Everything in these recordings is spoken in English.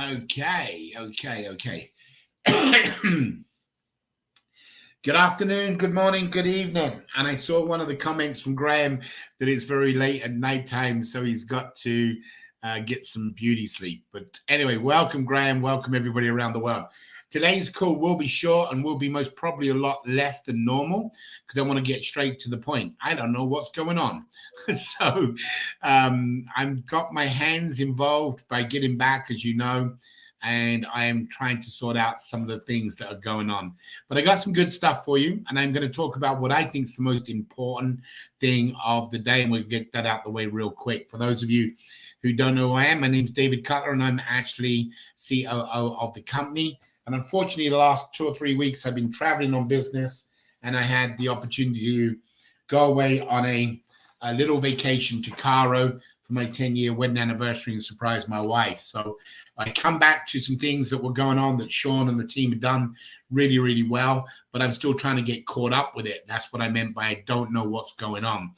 Okay. Good afternoon, good morning, good evening. And I saw one of the comments from Graham that it's very late at nighttime, so he's got to get some beauty sleep. But anyway, welcome, Graham. Welcome, everybody around the world. Today's call will be short and will be most probably a lot less than normal because I want to get straight to the point. I don't know what's going on. So I've got my hands involved by getting back, as you know, and I am trying to sort out some of the things that are going on. But I got some good stuff for you, and I'm going to talk about what I think is the most important thing of the day, and we'll get that out the way real quick. For those of you who don't know who I am, my name's David Cutler, and I'm actually COO of the company. And unfortunately, the last 2 or 3 weeks, I've been traveling on business, and I had the opportunity to go away on a little vacation to Cairo for my 10-year wedding anniversary and surprise my wife. So I come back to some things that were going on that Sean and the team had done really, really well, but I'm still trying to get caught up with it. That's what I meant by I don't know what's going on.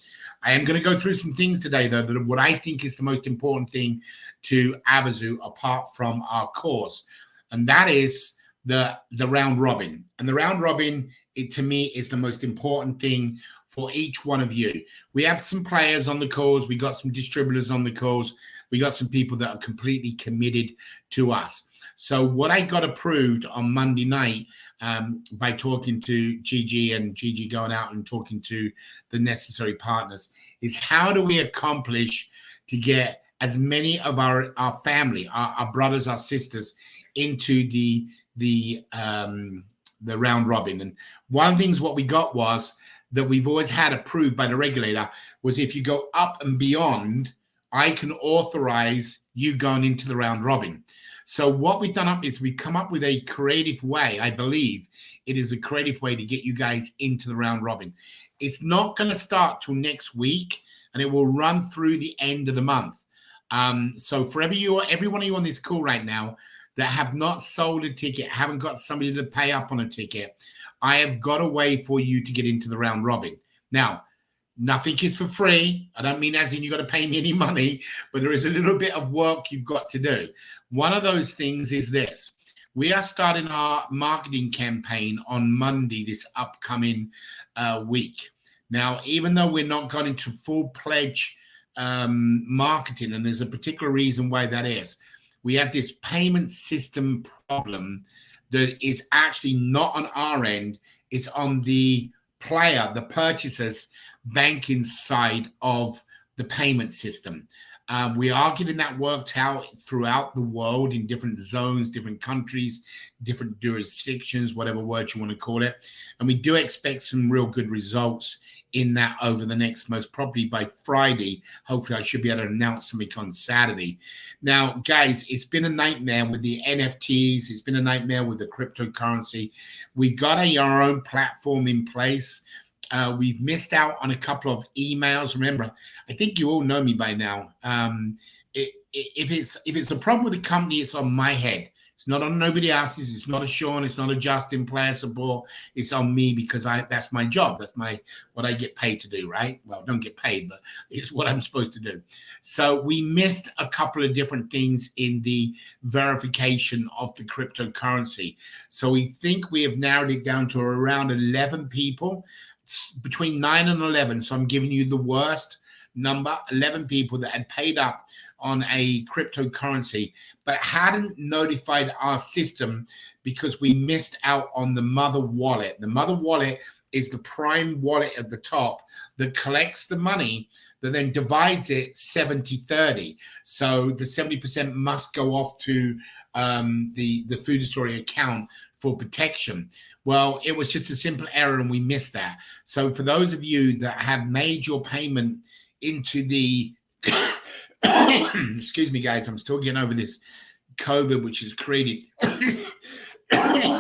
I am going to go through some things today, though, that are what I think is the most important thing to Avazoo apart from our cause, and that is the round robin. And the round robin, to me, is the most important thing for each one of you. We have some players on the calls. We got some distributors on the calls. We got some people that are completely committed to us. So what I got approved on Monday night by talking to Gigi and Gigi going out and talking to the necessary partners is how do we accomplish to get as many of our family, our brothers, our sisters into the round robin. And one of the things what we got was that we've always had approved by the regulator was if you go up and beyond, I can authorize you going into the round robin. So what we've done up is we've come up with a creative way. I believe it is a creative way to get you guys into the round robin. It's not going to start till next week, and it will run through the end of the month. So for every one of you on this call right now that have not sold a ticket, haven't got somebody to pay up on a ticket, I have got a way for you to get into the round robin. Now, nothing is for free. I don't mean as in you got to pay me any money, but there is a little bit of work you've got to do. One of those things is this. We are starting our marketing campaign on Monday this upcoming week. Now, even though we're not going into full-pledged marketing, and there's a particular reason why that is, we have this payment system problem that is actually not on our end. It's on the player, the purchaser's banking side of the payment system. We are getting that worked out throughout the world in different zones, different countries, different jurisdictions, whatever word you want to call it. And we do expect some real good results in that over the next, most probably by Friday. Hopefully I should be able to announce something on Saturday. Now, guys, it's been a nightmare with the NFTs. It's been a nightmare with the cryptocurrency. We've got our own platform in place. We've missed out on a couple of emails. Remember, I think you all know me by now. If it's a problem with the company, it's on my head. It's not on nobody else's. It's not a Sean. It's not a Justin player support. It's on me because that's my job. That's what I get paid to do, right? Well, don't get paid, but it's what I'm supposed to do. So we missed a couple of different things in the verification of the cryptocurrency. So we think we have narrowed it down to around 11 people, between 9 and 11. So I'm giving you the worst number, 11 people that had paid up on a cryptocurrency, but hadn't notified our system because we missed out on the mother wallet. The mother wallet is the prime wallet at the top that collects the money that then divides it 70-30. So the 70% must go off to the food story account for protection. Well, it was just a simple error and we missed that. So for those of you that have made your payment into the excuse me, guys, I'm still getting over this COVID, which has created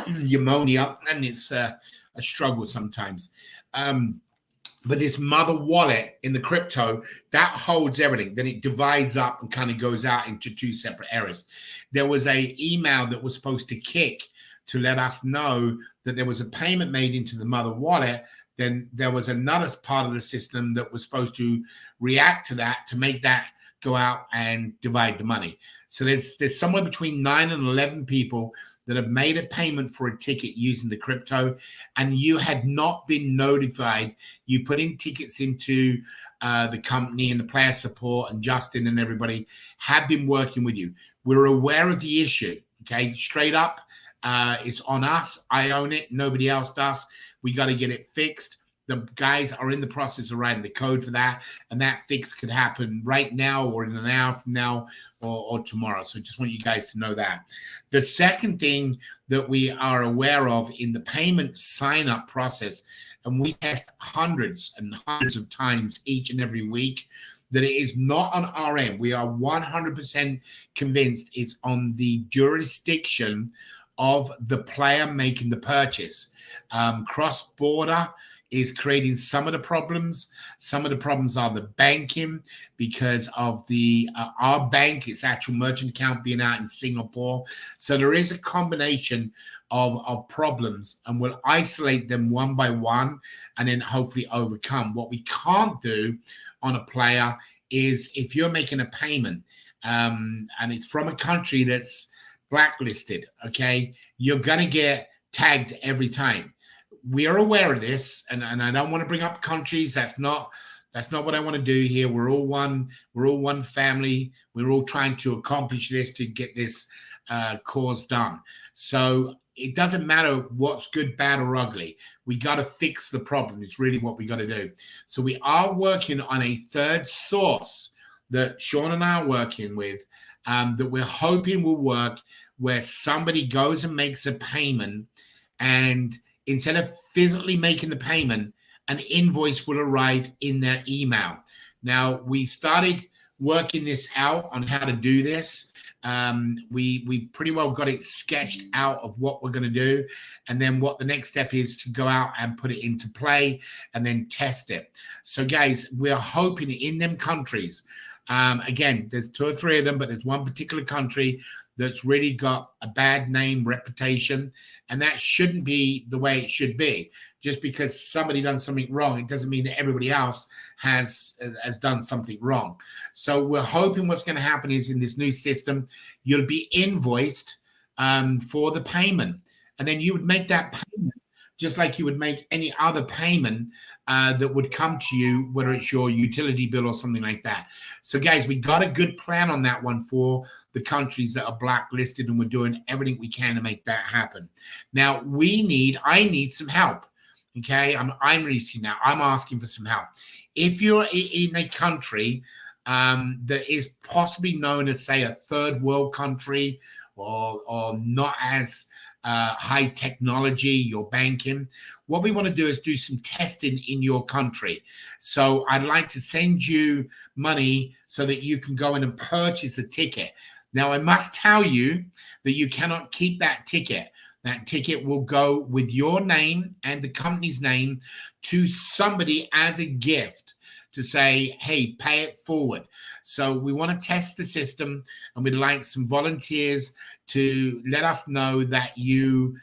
pneumonia, and it's a struggle sometimes. But this mother wallet in the crypto, that holds everything. Then it divides up and kind of goes out into 2 separate areas. There was a email that was supposed to kick to let us know that there was a payment made into the mother wallet. Then there was another part of the system that was supposed to react to that to make that go out and divide the money. So there's somewhere between 9 and 11 people that have made a payment for a ticket using the crypto, and you had not been notified. You put in tickets into the company, and the player support and Justin and everybody have been working with you. We're aware of the issue, okay? Straight up, it's on us. I own it. Nobody else does. We got to get it fixed. The guys are in the process of writing the code for that, and that fix could happen right now or in an hour from now or tomorrow. So just want you guys to know that. The second thing that we are aware of in the payment sign-up process, and we test hundreds and hundreds of times each and every week, that it is not on our end. We are 100% convinced it's on the jurisdiction of the player making the purchase. Cross-border is creating some of the problems. Some of the problems are the banking because of the our bank, its actual merchant account being out in Singapore. So there is a combination of problems, and we'll isolate them one by one and then hopefully overcome. What we can't do on a player is if you're making a payment and it's from a country that's blacklisted, okay, you're going to get tagged every time. We are aware of this, and I don't want to bring up countries. That's not what I want to do here. We're all one family. We're all trying to accomplish this to get this cause done. So it doesn't matter what's good, bad, or ugly. We got to fix the problem. It's really what we got to do. So we are working on a third source that Sean and I are working with that we're hoping will work, where somebody goes and makes a payment, and instead of physically making the payment, an invoice will arrive in their email. Now, we've started working this out on how to do this. We pretty well got it sketched out of what we're going to do, and then what the next step is to go out and put it into play and then test it. So, guys, we're hoping in them countries, again, there's 2 or 3 of them, but there's one particular country that's really got a bad name, reputation, and that shouldn't be the way it should be. Just because somebody done something wrong, it doesn't mean that everybody else has done something wrong. So we're hoping what's going to happen is in this new system, you'll be invoiced for the payment, and then you would make that payment just like you would make any other payment that would come to you, whether it's your utility bill or something like that. So, guys, we got a good plan on that one for the countries that are blacklisted, and we're doing everything we can to make that happen. Now, I need some help. Okay, I'm reaching out. I'm asking for some help. If you're in a country that is possibly known as, say, a third world country, or not as high technology, your banking, what we want to do is do some testing in your country. So I'd like to send you money so that you can go in and purchase a ticket. Now, I must tell you that you cannot keep that ticket. That ticket will go with your name and the company's name to somebody as a gift to say, hey, pay it forward. So we want to test the system, and we'd like some volunteers to let us know that you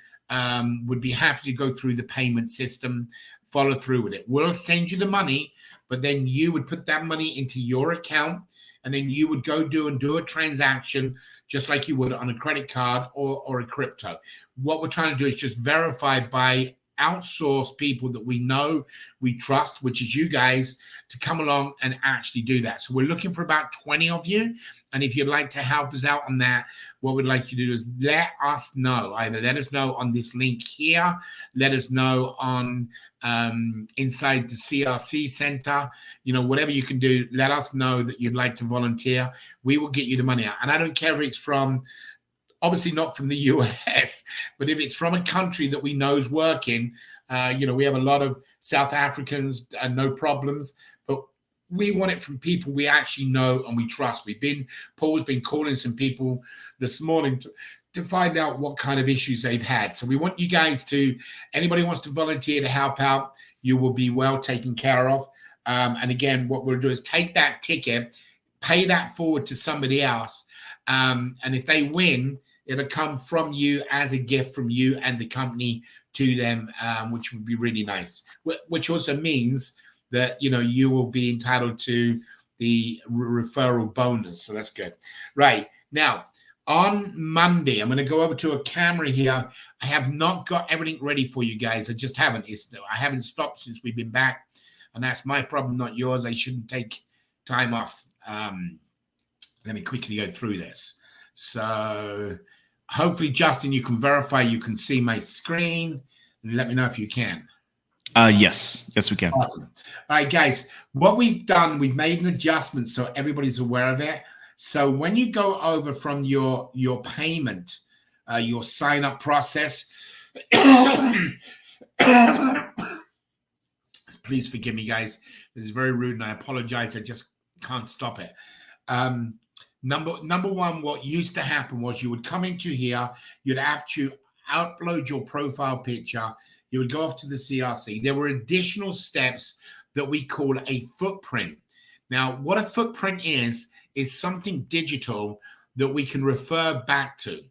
would be happy to go through the payment system, follow through with it. We'll send you the money, but then you would put that money into your account, and then you would go do a transaction just like you would on a credit card or a crypto. What we're trying to do is just verify by outsource people that we know, we trust, which is you guys, to come along and actually do that. So we're looking for about 20 of you. And if you'd like to help us out on that, what we'd like you to do is let us know. Either let us know on this link here, let us know on inside the CRC center, whatever you can do, let us know that you'd like to volunteer. We will get you the money out. And I don't care if it's from, obviously not from the US, but if it's from a country that we know is working, we have a lot of South Africans and no problems, but we want it from people we actually know and we trust. Paul's been calling some people this morning to find out what kind of issues they've had. So we want you guys anybody wants to volunteer to help out, you will be well taken care of. And again, what we'll do is take that ticket, pay that forward to somebody else. And if they win, it'll come from you as a gift from you and the company to them, which would be really nice. Which also means that, you will be entitled to referral bonus. So that's good. Right. Now, on Monday, I'm going to go over to a camera here. I have not got everything ready for you guys. I just haven't. I haven't stopped since we've been back. And that's my problem, not yours. I shouldn't take time off. Let me quickly go through this. So hopefully, Justin, you can verify you can see my screen. And let me know if you can. Yes, we can. Awesome. All right, guys, what we've done, we've made an adjustment so everybody's aware of it. So when you go over from your payment, your sign up process, please forgive me, guys. It is very rude, and I apologize. I just can't stop it. Number one, what used to happen was you would come into here, you'd have to upload your profile picture. You would go off to the CRC. There were additional steps that we call a footprint. Now, what a footprint is something digital that we can refer back to.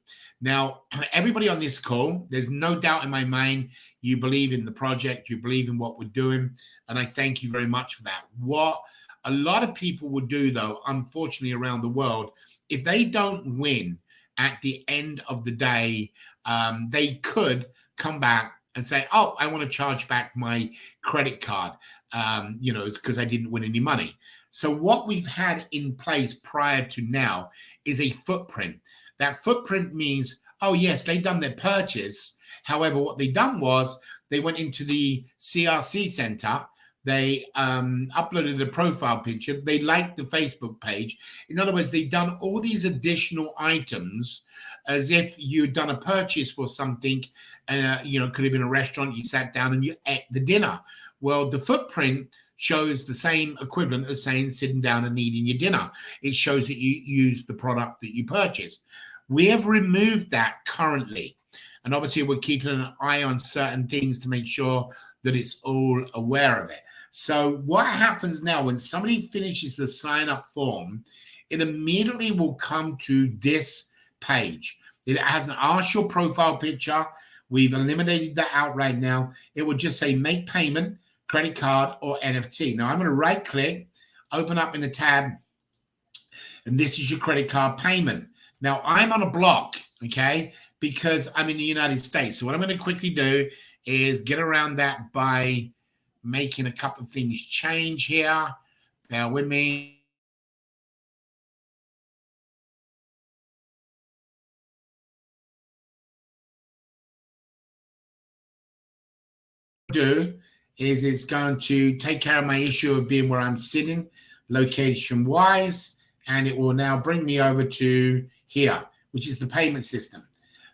Now, everybody on this call, there's no doubt in my mind you believe in the project, you believe in what we're doing, and I thank you very much for that. What a lot of people will do, though, unfortunately, around the world, if they don't win at the end of the day, they could come back and say, oh, I want to charge back my credit card, it's because I didn't win any money. So what we've had in place prior to now is a footprint. That footprint means, oh, yes, they've done their purchase. However, what they done was they went into the CRC center. They uploaded the profile picture. They liked the Facebook page. In other words, they've done all these additional items as if you'd done a purchase for something, could have been a restaurant. You sat down and you ate the dinner. Well, the footprint shows the same equivalent as saying sitting down and eating your dinner. It shows that you used the product that you purchased. We have removed that currently. And obviously, we're keeping an eye on certain things to make sure that it's all aware of it. So what happens now when somebody finishes the sign-up form, it immediately will come to this page. It hasn't asked your profile picture. We've eliminated that out right now. It will just say make payment, credit card, or NFT. Now, I'm going to right-click, open up in a tab, and this is your credit card payment. Now, I'm on a block, okay, because I'm in the United States. So what I'm going to quickly do is get around that by making a couple of things change here. Bear with me. Do is it's going to take care of my issue of being where I'm sitting location wise, and it will now bring me over to here, which is the payment system.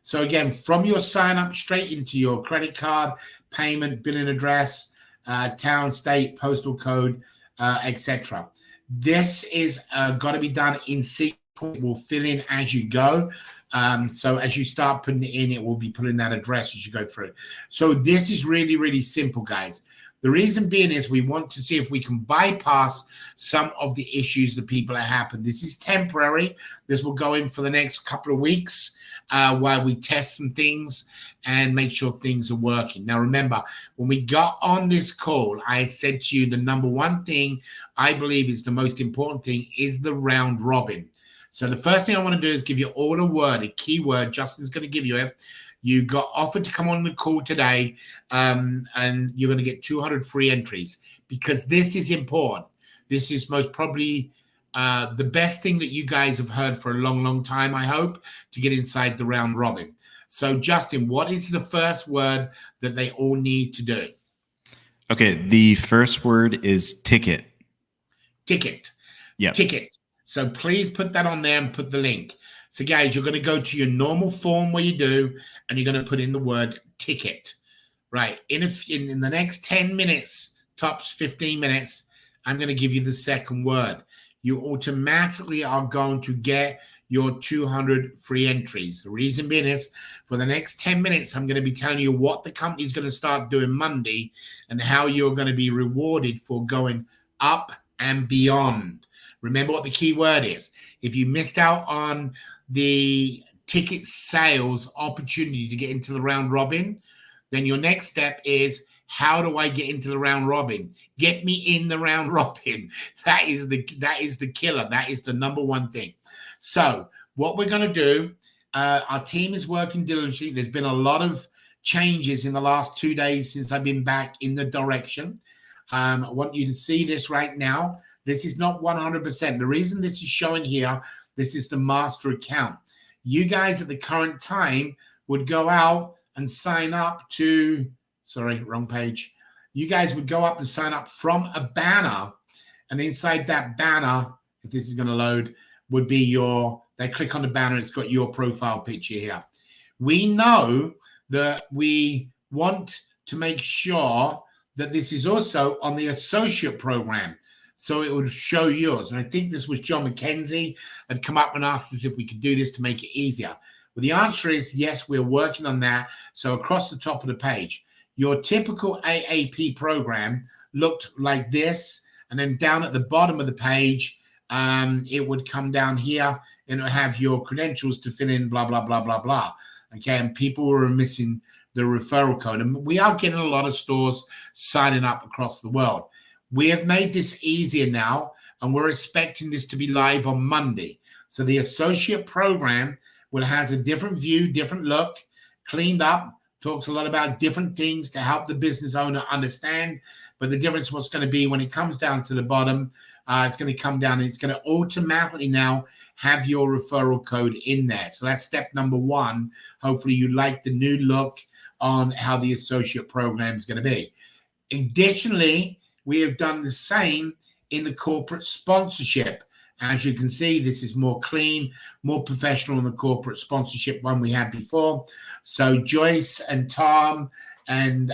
So again, from your sign up straight into your credit card, payment, billing address, town, state, postal code, etc. This is got to be done in sequence. It will fill in as you go. So as you start putting it in, it will be putting that address as you go through. So this is really, really simple, guys. The reason being is we want to see if we can bypass some of the issues that people are having. This is temporary. This will go in for the next couple of weeks while we test some things and make sure things are working. Now, remember, when we got on this call, I said to you the number one thing I believe is the most important thing is the round robin. So the first thing I want to do is give you all a word, a keyword. Justin's going to give you it. You got offered to come on the call today, and you're going to get 200 free entries because this is important. This is most probably the best thing that you guys have heard for a long, long time, I hope, to get inside the round robin. So, Justin, what is the first word that they all need to do? Okay, the first word is ticket. Ticket. Yeah. Ticket. So please put that on there and put the link. So, guys, you're going to go to your normal form where you do, and you're going to put in the word ticket. Right. In the next 10 minutes, tops 15 minutes, I'm going to give you the second word. You automatically are going to get your 200 free entries. The reason being is for the next 10 minutes, I'm going to be telling you what the company is going to start doing Monday and how you're going to be rewarded for going up and beyond. Remember what the key word is. If you missed out on the ticket sales opportunity to get into the round robin, then your next step is how do I get into the round robin? Get me in the round robin. That is the killer. That is the number one thing. So what we're going to do, our team is working diligently. There's been a lot of changes in the last 2 days since I've been back in the direction. I want you to see this right now. This is not 100%. The reason this is showing here, this is the master account. You guys at the current time would go out and sign up to, sorry, wrong page. You guys would go up and sign up from a banner, and inside that banner, if this is going to load, would be your, they click on the banner, it's got your profile picture here. We know that we want to make sure that this is also on the associate program. So it would show yours. And I think this was John McKenzie had come up and asked us if we could do this to make it easier. Well, the answer is yes, we're working on that. So across the top of the page, your typical AAP program looked like this. And then down at the bottom of the page, it would come down here and it would have your credentials to fill in, blah, blah, blah, blah, blah. Okay, and people were missing the referral code. And we are getting a lot of stores signing up across the world. We have made this easier now, and we're expecting this to be live on Monday. So the associate program will has a different view, different look, cleaned up, talks a lot about different things to help the business owner understand. But the difference what's going to be when it comes down to the bottom, it's going to come down and it's going to automatically now have your referral code in there. So that's step number one. Hopefully you like the new look on how the associate program is going to be. Additionally, we have done the same in the corporate sponsorship. As you can see, this is more clean, more professional than the corporate sponsorship one we had before. So Joyce and Tom and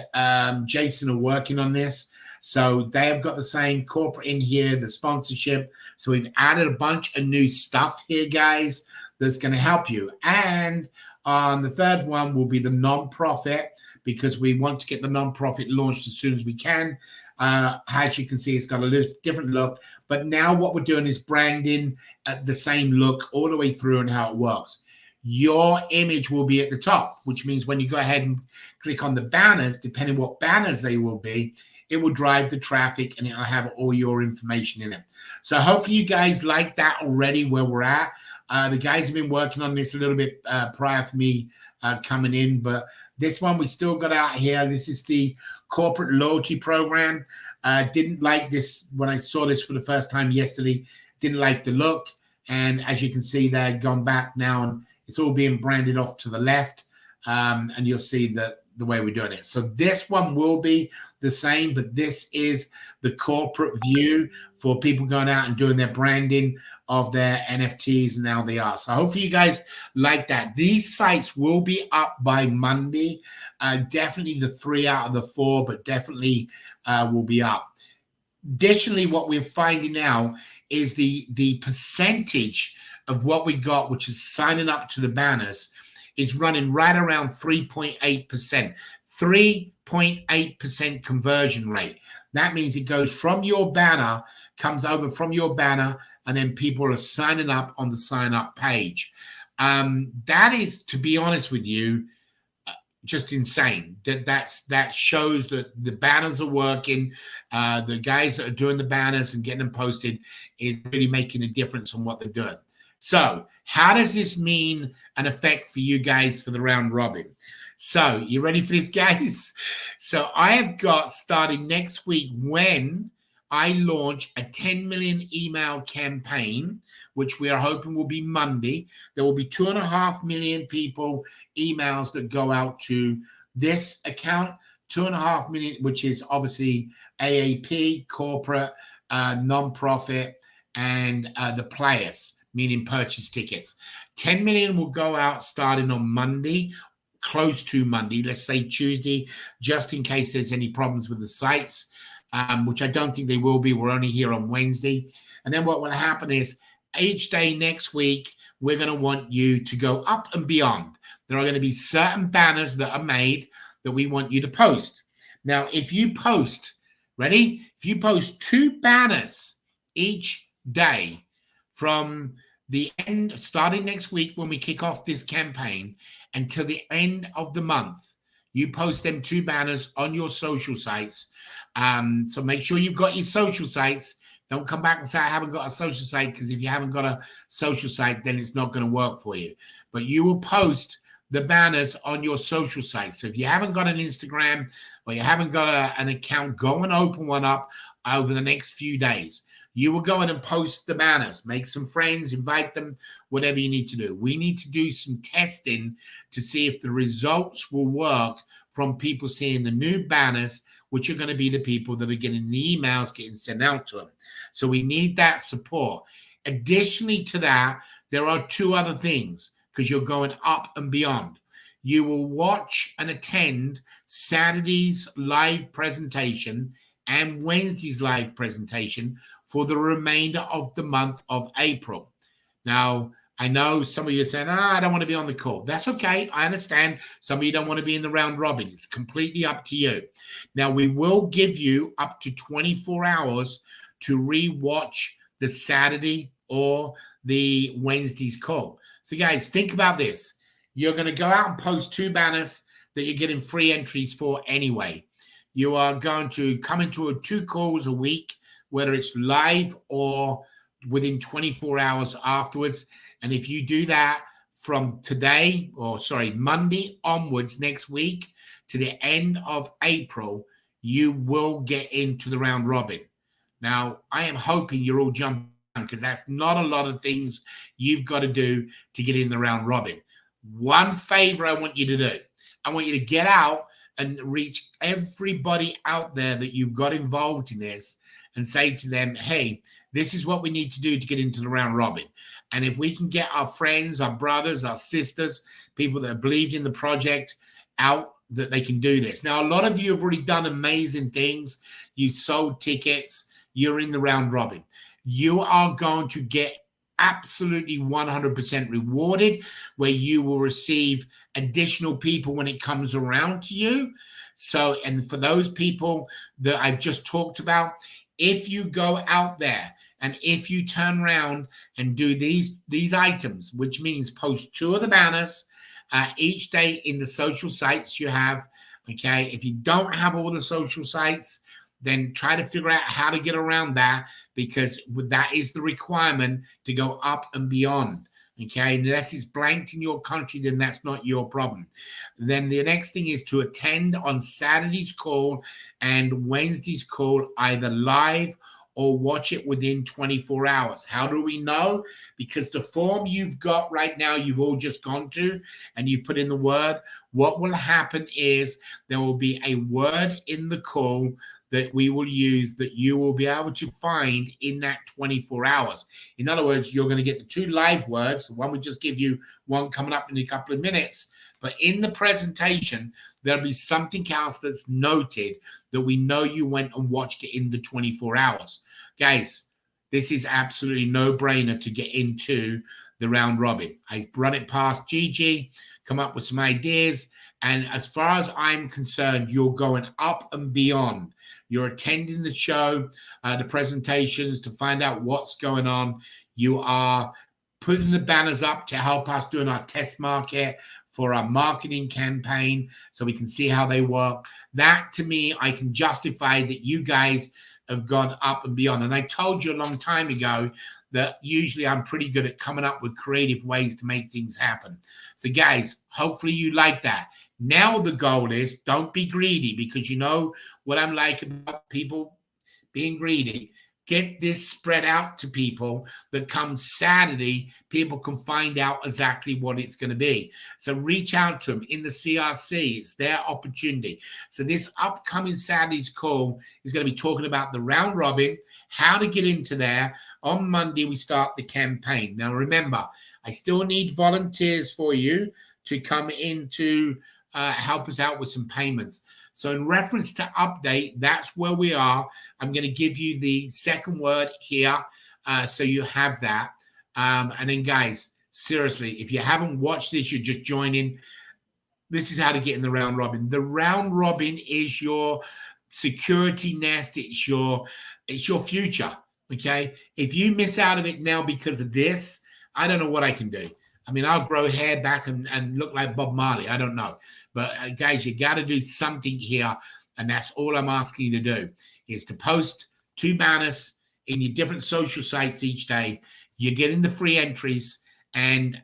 Jason are working on this. So they have got the same corporate in here, the sponsorship. So we've added a bunch of new stuff here, guys, that's going to help you. And on the third one will be the nonprofit, because we want to get the nonprofit launched as soon as we can. As you can see, it's got a little different look. But now what we're doing is branding at the same look all the way through and how it works. Your image will be at the top, which means when you go ahead and click on the banners, depending what banners they will be, it will drive the traffic and it'll have all your information in it. So hopefully you guys like that already where we're at. The guys have been working on this a little bit prior for me coming in, but this one we still got out here. This is the corporate loyalty program. Didn't like this when I saw this for the first time yesterday. Didn't like the look. And as you can see, they've gone back now and it's all being branded off to the left. And you'll see that the way we're doing it. So this one will be the same, but this is the corporate view for people going out and doing their branding of their NFTs and how they are. So hopefully you guys like that. These sites will be up by Monday. Definitely the 3 out of the 4, but definitely will be up. Additionally, what we're finding now is the percentage of what we got, which is signing up to the banners, is running right around 3.8%. 3.8% conversion rate. That means it goes from your banner, comes over from your banner, and then people are signing up on the sign up page. That is, to be honest with you, just insane. That shows that the banners are working. The guys that are doing the banners and getting them posted is really making a difference on what they're doing. So how does this mean an effect for you guys for the round robin? So you ready for this, guys? So I have got starting next week when I launch a 10 million email campaign, which we are hoping will be Monday. There will be 2.5 million people emails that go out to this account, 2.5 million, which is obviously AAP, corporate, nonprofit, and the players, meaning purchase tickets. 10 million will go out starting on Monday, close to Monday, let's say Tuesday, just in case there's any problems with the sites, which I don't think they will be. We're only here on Wednesday. And then what will happen is each day next week, we're going to want you to go up and beyond. There are going to be certain banners that are made that we want you to post. Now, if you post, ready? If you post 2 banners each day from the end, starting next week when we kick off this campaign, until the end of the month, you post them 2 banners on your social sites. So make sure you've got your social sites. Don't come back and say, I haven't got a social site, because if you haven't got a social site, then it's not going to work for you. But you will post the banners on your social site. So if you haven't got an Instagram or you haven't got an account, go and open one up over the next few days. You will go in and post the banners, make some friends, invite them, whatever you need to do. We need to do some testing to see if the results will work from people seeing the new banners, which are going to be the people that are getting the emails getting sent out to them. So we need that support. Additionally to that, there are 2 other things, because you're going up and beyond. You will watch and attend Saturday's live presentation and Wednesday's live presentation for the remainder of the month of April. Now, I know some of you are saying, I don't want to be on the call. That's okay. I understand. Some of you don't want to be in the round robin. It's completely up to you. Now, we will give you up to 24 hours to re-watch the Saturday or the Wednesday's call. So, guys, think about this. You're going to go out and post 2 banners that you're getting free entries for anyway. You are going to come into 2 calls a week, whether it's live or within 24 hours afterwards. And if you do that from Monday onwards next week to the end of April, you will get into the round robin. Now, I am hoping you're all jumping, because that's not a lot of things you've got to do to get in the round robin. One favor I want you to do. I want you to get out and reach everybody out there that you've got involved in this and say to them, hey, this is what we need to do to get into the round robin. And if we can get our friends, our brothers, our sisters, people that have believed in the project out, that they can do this. Now, a lot of you have already done amazing things. You sold tickets. You're in the round robin. You are going to get absolutely 100% rewarded, where you will receive additional people when it comes around to you. So, and for those people that I've just talked about, if you go out there and if you turn around and do these items, which means post 2 of the banners each day in the social sites you have, okay? If you don't have all the social sites, then try to figure out how to get around that, because that is the requirement to go up and beyond, okay? Unless it's blanked in your country, then that's not your problem. Then the next thing is to attend on Saturday's call and Wednesday's call, either live or watch it within 24 hours. How do we know? Because the form you've got right now, you've all just gone to and you put in the word. What will happen is there will be a word in the call that we will use that you will be able to find in that 24 hours. In other words, you're going to get the 2 live words. The one we just give you, one coming up in a couple of minutes. But in the presentation, there'll be something else that's noted that we know you went and watched it in the 24 hours. Guys, this is absolutely no-brainer to get into the round robin. I run it past Gigi, come up with some ideas, and as far as I'm concerned, you're going up and beyond. You're attending the show, the presentations to find out what's going on. You are putting the banners up to help us doing our test market for our marketing campaign so we can see how they work. That, to me, I can justify that you guys have gone up and beyond. And I told you a long time ago that usually I'm pretty good at coming up with creative ways to make things happen. So, guys, hopefully you like that. Now the goal is don't be greedy, because you know what I'm like about people being greedy. Get this spread out to people that come Saturday, people can find out exactly what it's going to be. So reach out to them in the CRC. It's their opportunity. So this upcoming Saturday's call is going to be talking about the round robin, how to get into there. On Monday, we start the campaign. Now, remember, I still need volunteers for you to come in to help us out with some payments. So in reference to update, that's where we are. I'm going to give you the second word here so you have that. And then, guys, seriously, if you haven't watched this, you're just joining. This is how to get in the round robin. The round robin is your security nest. It's your future, okay? If you miss out of it now because of this, I don't know what I can do. I mean, I'll grow hair back and look like Bob Marley. I don't know. But guys, you got to do something here. And that's all I'm asking you to do is to post 2 banners in your different social sites each day. You're getting the free entries. And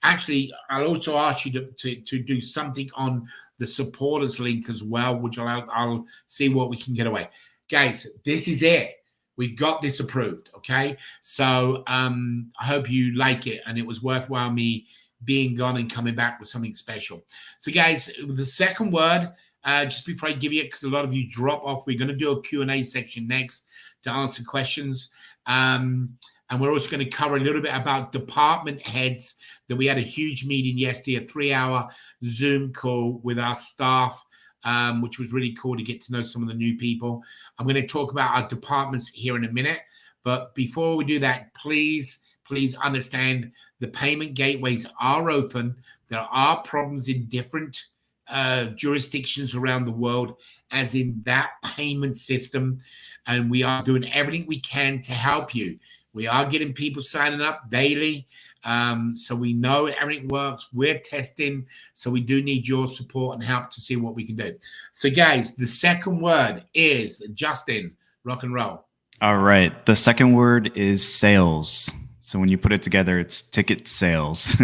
actually, I'll also ask you to do something on the supporters link as well, which I'll see what we can get away. Guys, this is it. We got this approved, okay? So I hope you like it, and it was worthwhile me being gone and coming back with something special. So, guys, the second word, just before I give you it, because a lot of you drop off, we're going to do a Q&A section next to answer questions. And we're also going to cover a little bit about department heads that we had a huge meeting yesterday, a 3-hour Zoom call with our staff, which was really cool to get to know some of the new people. I'm going to talk about our departments here in a minute. But before we do that, please understand the payment gateways are open. There are problems in different jurisdictions around the world, as in that payment system. And we are doing everything we can to help you. We are getting people signing up daily. So we know everything works. We're testing. So we do need your support and help to see what we can do. So, guys, the second word is, Justin, rock and roll. All right. The second word is sales. So when you put it together, it's ticket sales.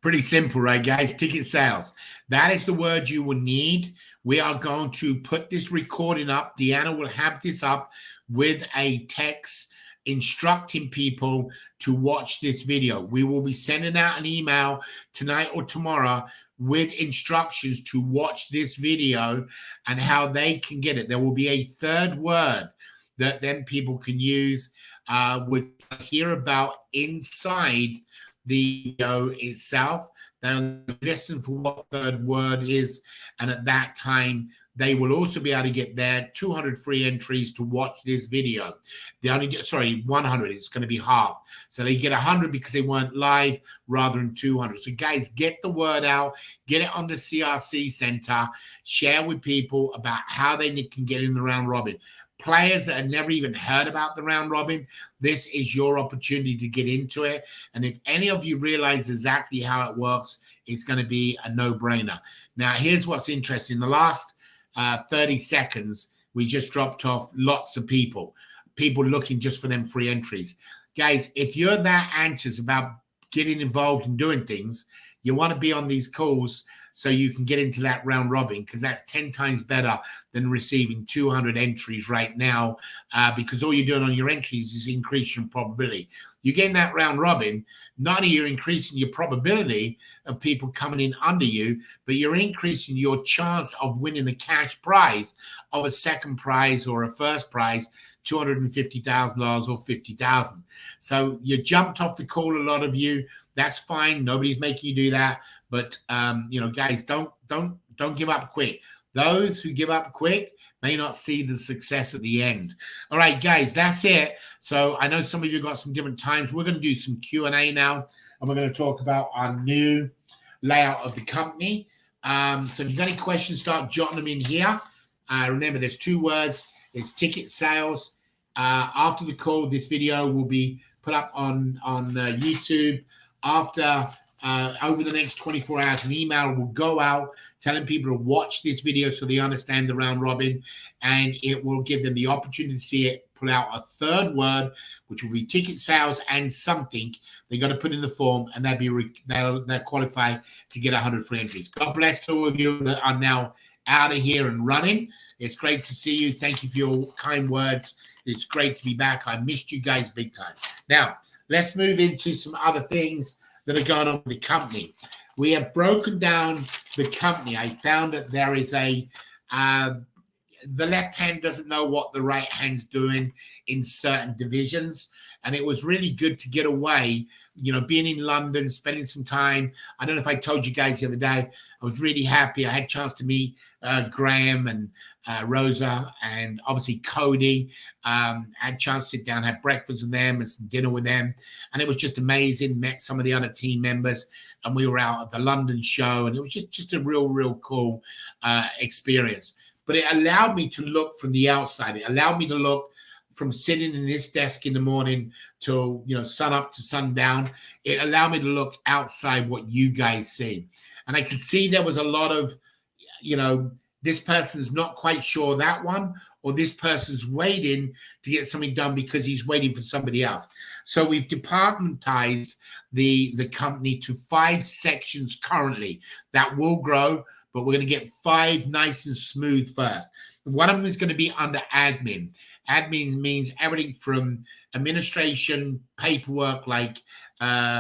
Pretty simple, right, guys? Ticket sales. That is the word you will need. We are going to put this recording up. Deanna will have this up with a text instructing people to watch this video. We will be sending out an email tonight or tomorrow with instructions to watch this video and how they can get it. There will be a third word that then people can use, which I hear about inside the video itself. They'll listen for what third word is, and at that time, they will also be able to get their 200 free entries to watch this video. They only get, 100. It's going to be half. So they get 100 because they weren't live rather than 200. So guys, get the word out. Get it on the CRC Center. Share with people about how they can get in the round robin. Players that have never even heard about the round robin, this is your opportunity to get into it. And if any of you realize exactly how it works, it's going to be a no-brainer. Now, here's what's interesting. The last 30 seconds, we just dropped off lots of people looking just for them free entries. Guys, if you're that anxious about getting involved and doing things, you want to be on these calls so you can get into that round robin, because that's 10 times better than receiving 200 entries right now, because all you're doing on your entries is increasing your probability. You get in that round robin, not only you're increasing your probability of people coming in under you, but you're increasing your chance of winning the cash prize of a second prize or a first prize, $250,000 or $50,000. So you jumped off the call, a lot of you. That's fine. Nobody's making you do that. But guys, don't give up quick. Those who give up quick may not see the success at the end. All right, guys, that's it. So I know some of you got some different times. We're going to do some Q&A now, and we're going to talk about our new layout of the company. So if you've got any questions, start jotting them in here. Remember, there's 2 words. It's ticket sales. After the call, this video will be put up on YouTube. After over the next 24 hours, an email will go out telling people to watch this video so they understand the round robin, and it will give them the opportunity to see it. Put out a third word, which will be ticket sales and something they're going to put in the form, and they'll qualify to get 100 free entries. God bless to all of you that are now out of here and running. It's great to see you. Thank you for your kind words. It's great to be back. I missed you guys big time. Now, let's move into some other things that are going on with the company. We have broken down the company. I found that there is the left hand doesn't know what the right hand's doing in certain divisions. And it was really good to get away, being in London, spending some time. I don't know if I told you guys the other day, I was really happy. I had a chance to meet Graham and Rosa and obviously Cody. Had a chance to sit down, have breakfast with them and some dinner with them. And it was just amazing. Met some of the other team members, and we were out at the London show, and it was just a real cool experience. But it allowed me to look from the outside. It allowed me to look from sitting in this desk in the morning till, sun up to sundown. It allowed me to look outside what you guys see. And I could see there was a lot of, this person's not quite sure that one, or this person's waiting to get something done because he's waiting for somebody else. So we've departmentized the company to 5 sections currently. That will grow, but we're going to get 5 nice and smooth first. One of them is going to be under admin. Admin means everything from administration, paperwork, like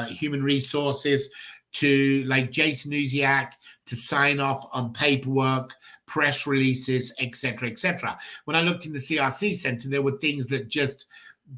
human resources, to like Jason Uziak to sign off on paperwork, press releases, etc., etc. When I looked in the CRC center, there were things that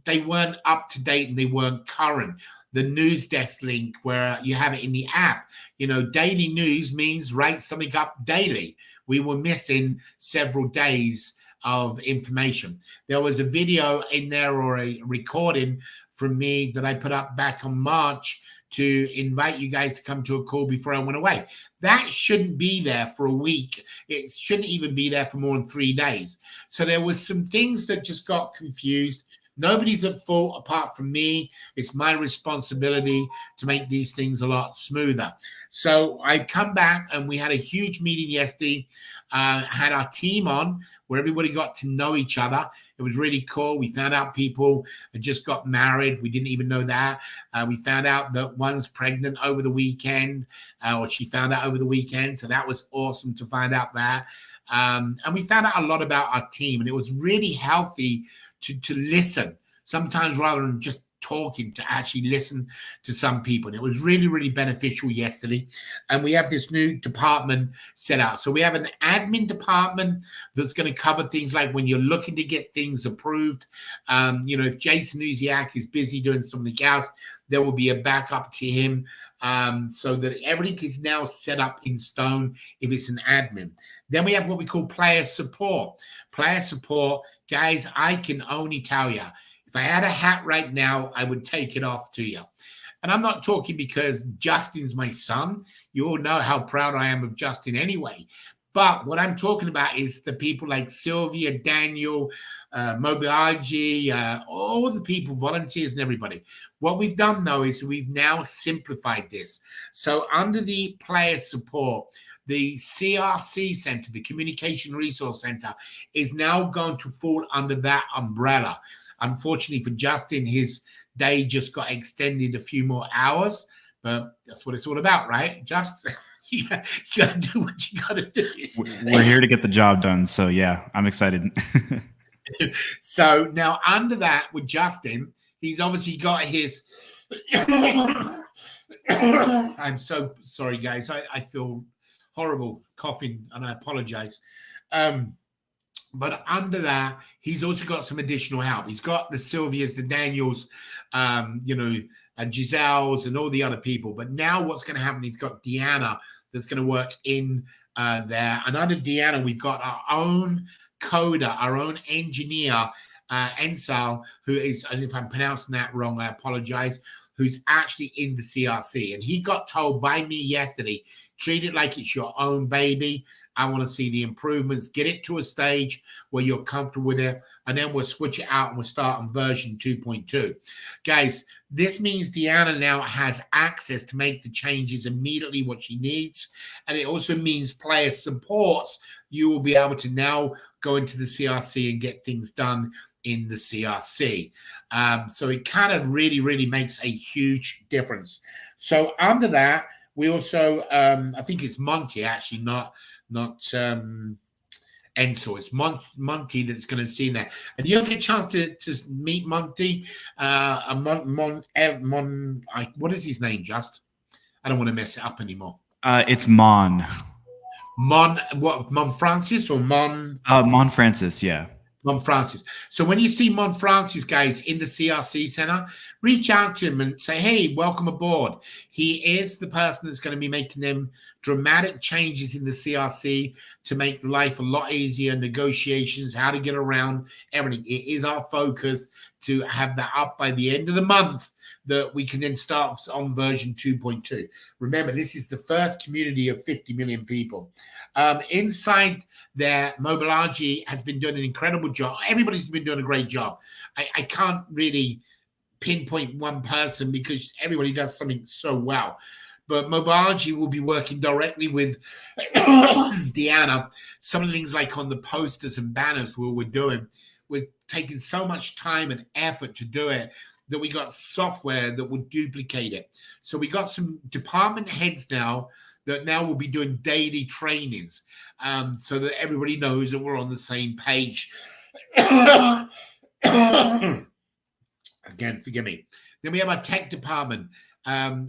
they weren't up to date and they weren't current. The news desk link where you have it in the app, daily news means write something up daily. We were missing several days of information. There was a video in there or a recording from me that I put up back on March to invite you guys to come to a call before I went away. That shouldn't be there for a week. It shouldn't even be there for more than 3 days. So there was some things that just got confused. Nobody's at fault apart from me. It's my responsibility to make these things a lot smoother. So I come back and we had a huge meeting yesterday, had our team on where everybody got to know each other. It was really cool. We found out people had just got married. We didn't even know that. We found out that one's pregnant over the weekend, or she found out over the weekend. So that was awesome to find out that. And we found out a lot about our team, and it was really healthy to listen sometimes rather than just talking, to actually listen to some people. And it was really, really beneficial yesterday. And we have this new department set out. So we have an admin department that's going to cover things like when you're looking to get things approved. If Jason Uziak is busy doing something else, there will be a backup to him. So that everything is now set up in stone if it's an admin. Then we have what we call player support. Player support, guys, I can only tell you, if I had a hat right now, I would take it off to you. And I'm not talking because Justin's my son. You all know how proud I am of Justin anyway. But what I'm talking about is the people like Sylvia, Daniel, Mobiaji, all the people, volunteers and everybody. What we've done, though, is we've now simplified this. So under the player support, the CRC Center, the Communication Resource Center, is now going to fall under that umbrella. Unfortunately for Justin, his day just got extended a few more hours, but that's what it's all about, right? Just you got to do what you got to do. We're here to get the job done. So, yeah, I'm excited. So now under that with Justin, he's obviously got his I'm so sorry, guys. I feel horrible coughing and I apologize. But under that, he's also got some additional help. He's got the Sylvias, the Daniels, Giselles and all the other people. But now what's going to happen, he's got Deanna that's going to work in there. And under Deanna, we've got our own coder, our own engineer, Ensal, who is, and if I'm pronouncing that wrong, I apologize, who's actually in the CRC. And he got told by me yesterday, treat it like it's your own baby. I want to see the improvements. Get it to a stage where you're comfortable with it, and then we'll switch it out and we'll start on version 2.2. Guys, this means Deanna now has access to make the changes immediately what she needs, and it also means player supports. You will be able to now go into the CRC and get things done in the CRC. So it kind of really, really makes a huge difference. So under that, we also, I think it's Monty, actually, not Ensor. It's Monty that's going to see that. And you'll get a chance to meet Monty. What is his name, Just? I don't want to mess it up anymore. It's Mon. Mon Francis or Mon? Mon Francis, yeah. Mon Francis. So when you see Mon Francis, guys, in the CRC Center, reach out to him and say, hey, welcome aboard. He is the person that's going to be making them dramatic changes in the CRC to make life a lot easier, negotiations, how to get around everything. It is our focus to have that up by the end of the month that we can then start on version 2.2. Remember, this is the first community of 50 million people. Inside there, Mobilargy has been doing an incredible job. Everybody's been doing a great job. I can't really pinpoint one person because everybody does something so well. But Mobilargy will be working directly with Deanna. Some of the things like on the posters and banners we're doing, we're taking so much time and effort to do it that we got software that will duplicate it. So we got some department heads now that now will be doing daily trainings so that everybody knows that we're on the same page. Again, forgive me. Then we have our tech department.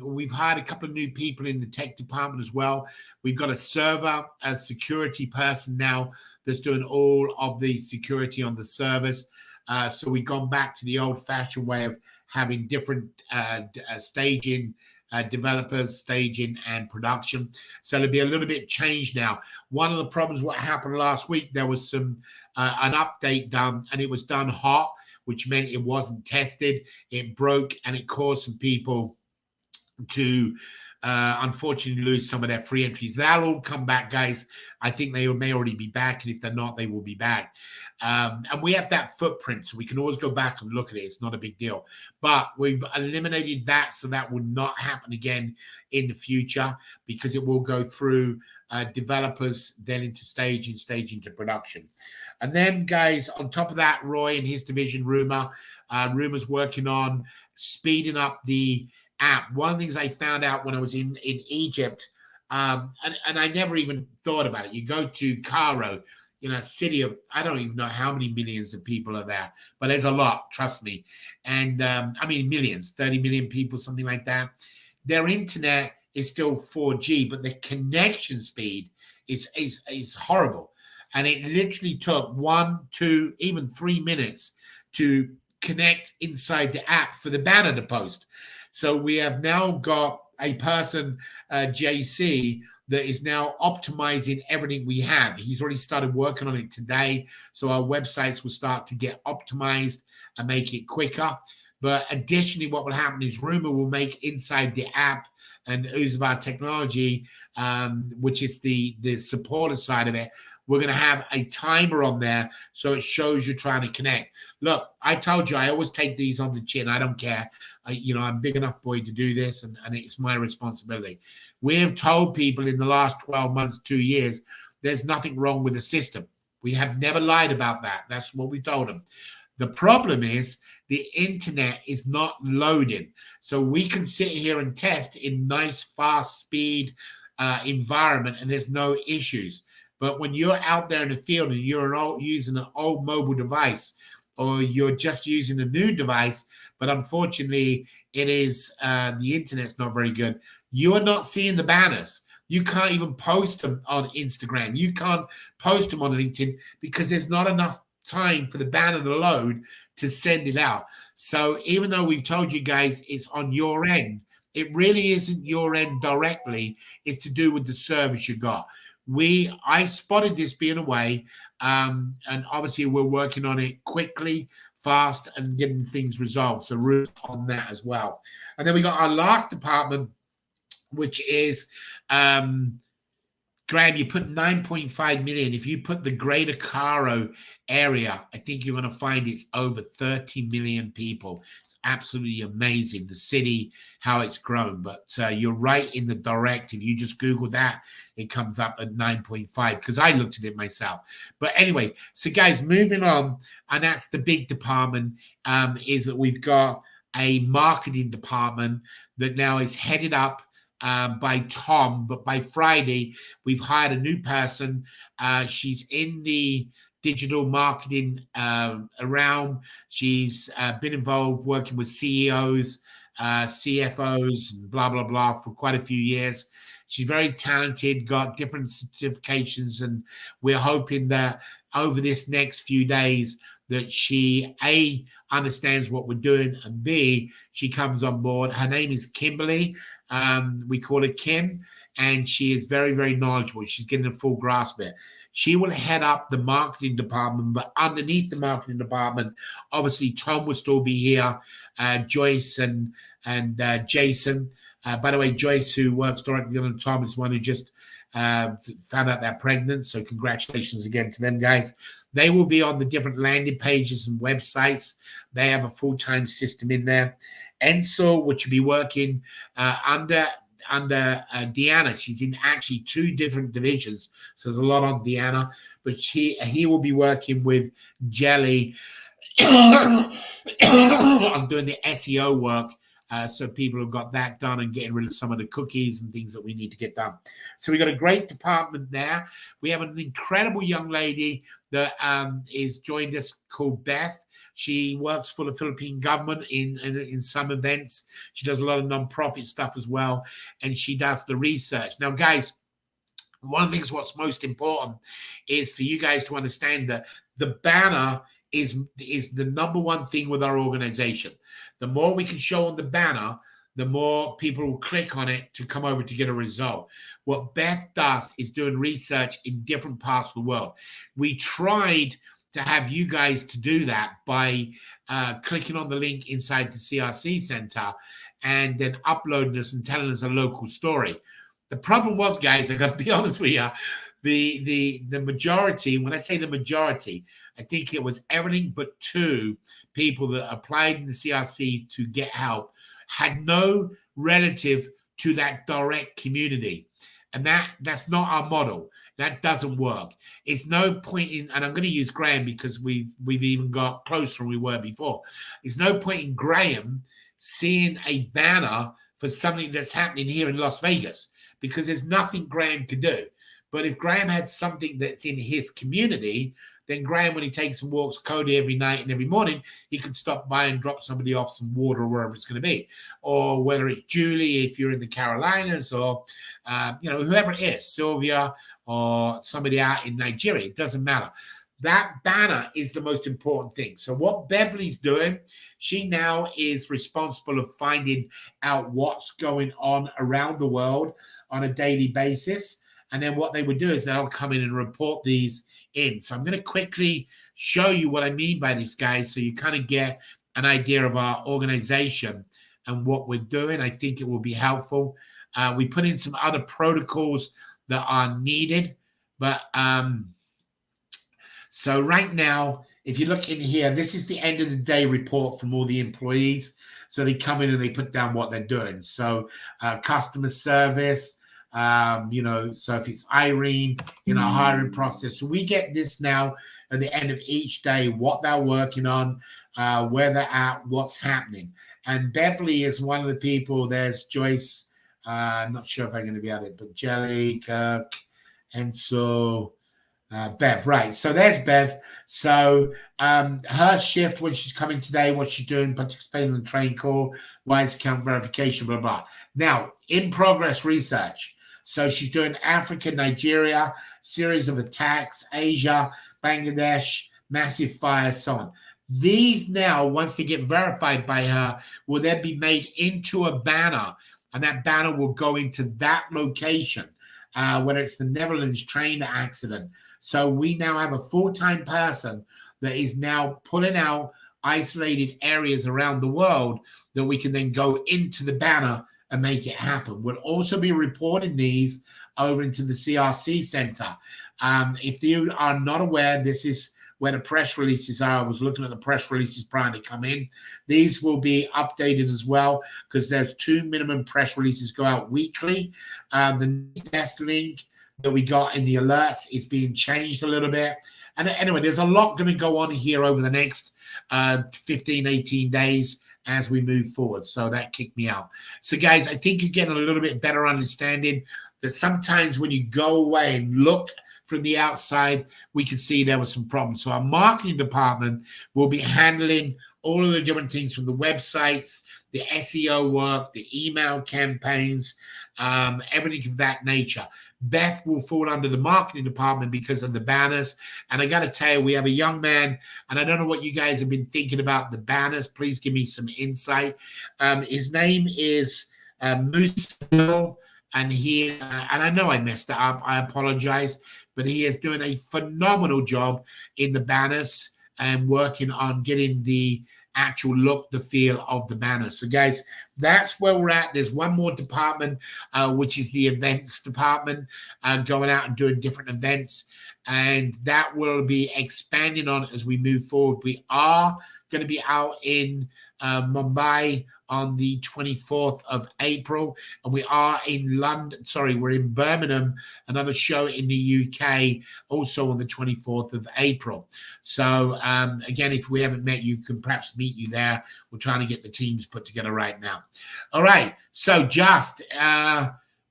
We've hired a couple of new people in the tech department as well. We've got a server, a security person now that's doing all of the security on the servers. So we've gone back to the old-fashioned way of having different staging, developers, staging, and production. So it'll be a little bit changed now. One of the problems, what happened last week, there was an update done, and it was done hot, which meant it wasn't tested. It broke, and it caused some people to unfortunately lose some of their free entries. They'll all come back, guys. I think they may already be back, and if they're not, they will be back. And we have that footprint, so we can always go back and look at it. It's not a big deal. But we've eliminated that, so that will not happen again in the future because it will go through developers, then into staging to production. And then, guys, on top of that, Roy and his division, Rumour's working on speeding up the app. One of the things I found out when I was in Egypt, and I never even thought about it. You go to Cairo, a city of, I don't even know how many millions of people are there, but there's a lot, trust me. And I mean, millions, 30 million people, something like that. Their internet is still 4G, but the connection speed is horrible. And it literally took 1, 2, even 3 minutes to connect inside the app for the banner to post. So we have now got a person, JC, that is now optimizing everything we have. He's already started working on it today. So our websites will start to get optimized and make it quicker. But additionally, what will happen is Rumour will make inside the app and use of our technology, which is the supporter side of it. We're going to have a timer on there so it shows you're trying to connect. Look, I told you I always take these on the chin. I don't care. I'm big enough boy to do this, and it's my responsibility. We have told people in the last 12 months, 2 years, there's nothing wrong with the system. We have never lied about that. That's what we told them. The problem is the internet is not loading. So we can sit here and test in nice, fast speed environment, and there's no issues. But when you're out there in the field and you're using an old mobile device, or you're just using a new device, but unfortunately it is the internet's not very good, you are not seeing the banners. You can't even post them on Instagram. You can't post them on LinkedIn because there's not enough time for the banner to load to send it out. So even though we've told you guys it's on your end, it really isn't your end directly. It's to do with the service you got. I spotted this being away, and obviously we're working on it quickly, fast, and getting things resolved. So we're on that as well. And then we got our last department, which is Graham, you put 9.5 million. If you put the greater Cairo area, I think you're going to find it's over 30 million people. It's absolutely amazing, the city, how it's grown. But you're right in the direct. If you just Google that, it comes up at 9.5 because I looked at it myself. But anyway, so guys, moving on, and that's the big department, is that we've got a marketing department that now is headed up by Tom, but by Friday, we've hired a new person. She's in the digital marketing realm. She's been involved working with CEOs, CFOs, and blah, blah, blah for quite a few years. She's very talented, got different certifications, and we're hoping that over this next few days that she, A, understands what we're doing, and B, she comes on board. Her name is Kimberly. We call her Kim, and she is very, very knowledgeable. She's getting a full grasp of it. She will head up the marketing department, but underneath the marketing department, obviously Tom will still be here, Joyce and Jason. By the way, Joyce, who works directly on Tom, is one who just found out they're pregnant. So congratulations again to them guys. They will be on the different landing pages and websites. They have a full-time system in there. Enzo, which will be working under Deanna. She's in actually 2 different divisions, so there's a lot on Deanna. But he will be working with Jelly on doing the SEO work. So people have got that done and getting rid of some of the cookies and things that we need to get done. So we got a great department there. We have an incredible young lady that is joined us called Beth. She works for the Philippine government in some events. She does a lot of nonprofit stuff as well, and she does the research. Now, guys, one of the things what's most important is for you guys to understand that the banner is the number one thing with our organization. The more we can show on the banner, the more people will click on it to come over to get a result. What Beth does is doing research in different parts of the world. We tried to have you guys to do that by clicking on the link inside the CRC Center and then uploading us and telling us a local story. The problem was, guys, I got to be honest with you, the majority, when I say the majority, I think it was everything but 2 people that applied in the CRC to get help had no relative to that direct community. And that's not our model. That doesn't work. It's no point in, and I'm going to use Graham because we've even got closer than we were before. There's no point in Graham seeing a banner for something that's happening here in Las Vegas because there's nothing Graham could do. But if Graham had something that's in his community, then Graham, when he takes and walks Cody every night and every morning, he can stop by and drop somebody off some water or wherever it's going to be. Or whether it's Julie, if you're in the Carolinas, or, whoever it is, Sylvia, or somebody out in Nigeria, it doesn't matter. That banner is the most important thing. So what Beverly's doing, she now is responsible of finding out what's going on around the world on a daily basis. And then what they would do is they'll come in and report these in. So I'm going to quickly show you what I mean by this, guys, so you kind of get an idea of our organization and what we're doing. I think it will be helpful. We put in some other protocols that are needed. But so right now, if you look in here, this is the end of the day report from all the employees. So they come in and they put down what they're doing. So customer service, so if it's Irene in our hiring process, so we get this now at the end of each day, what they're working on, where they're at, what's happening. And Beverly is one of the people. There's Joyce. I'm not sure if I'm going to be at it, but Jelly, Kirk, and so Bev, right. So there's Bev. So her shift when she's coming today, what she's doing, participating in the train call, wise account verification, blah, blah. Now, in progress research. So she's doing Africa, Nigeria, series of attacks, Asia, Bangladesh, massive fires, so on. These now, once they get verified by her, will then be made into a banner, and that banner will go into that location, whether it's the Netherlands train accident. So we now have a full-time person that is now pulling out isolated areas around the world that we can then go into the banner and make it happen. We'll also be reporting these over into the CRC Center. If you are not aware, this is where the press releases are. I was looking at the press releases prior to come in. These will be updated as well because there's 2 minimum press releases go out weekly. The test link that we got in the alerts is being changed a little bit. And anyway, there's a lot going to go on here over the next 15, 18 days as we move forward. So that kicked me out. So guys, I think you're getting a little bit better understanding that sometimes when you go away and look from the outside, we could see there was some problems. So our marketing department will be handling all of the different things from the websites, the SEO work, the email campaigns, everything of that nature. Beth will fall under the marketing department because of the banners. And I got to tell you, we have a young man, and I don't know what you guys have been thinking about the banners. Please give me some insight. His name is Moose Hill. and and I know I messed that up. I apologize, but he is doing a phenomenal job in the banners and working on getting the actual look, the feel of the banner. So, guys, that's where we're at. There's one more department, which is the events department, going out and doing different events, and that will be expanding on as we move forward. We are going to be out in Mumbai on the 24th of April, and we are in London. Sorry, we're in Birmingham, another show in the UK, also on the 24th of April. So again, if we haven't met you, can perhaps meet you there. We're trying to get the teams put together right now. All right. So just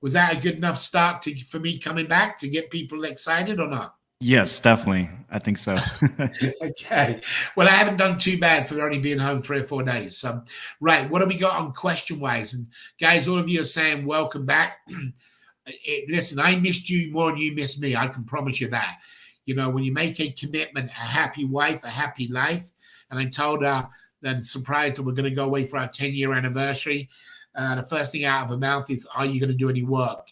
was that a good enough start for me coming back to get people excited or not? Yes, definitely. I think so. Okay. Well, I haven't done too bad for only being home 3 or 4 days. So, right. What have we got on question-wise? And guys, all of you are saying welcome back. Listen, I missed you more than you missed me. I can promise you that. You know, when you make a commitment, a happy wife, a happy life, and I told her and surprised her we're going to go away for our 10-year anniversary. The first thing out of her mouth is, are you going to do any work?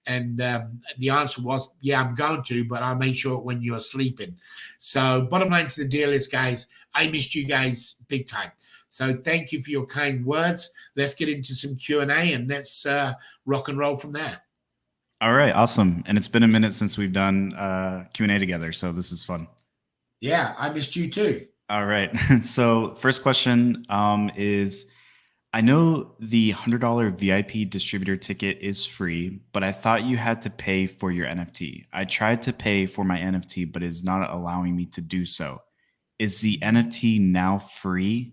And the answer was, yeah, I'm going to, but I'll make sure when you're sleeping. So bottom line to the deal is, guys, I missed you guys big time. So thank you for your kind words. Let's get into some Q&A and let's rock and roll from there. All right, awesome. And it's been a minute since we've done Q&A together, so this is fun. Yeah, I missed you too. All right. So first question is, I know the $100 VIP distributor ticket is free, but I thought you had to pay for your NFT. I tried to pay for my NFT, but it is not allowing me to do so. Is the NFT now free?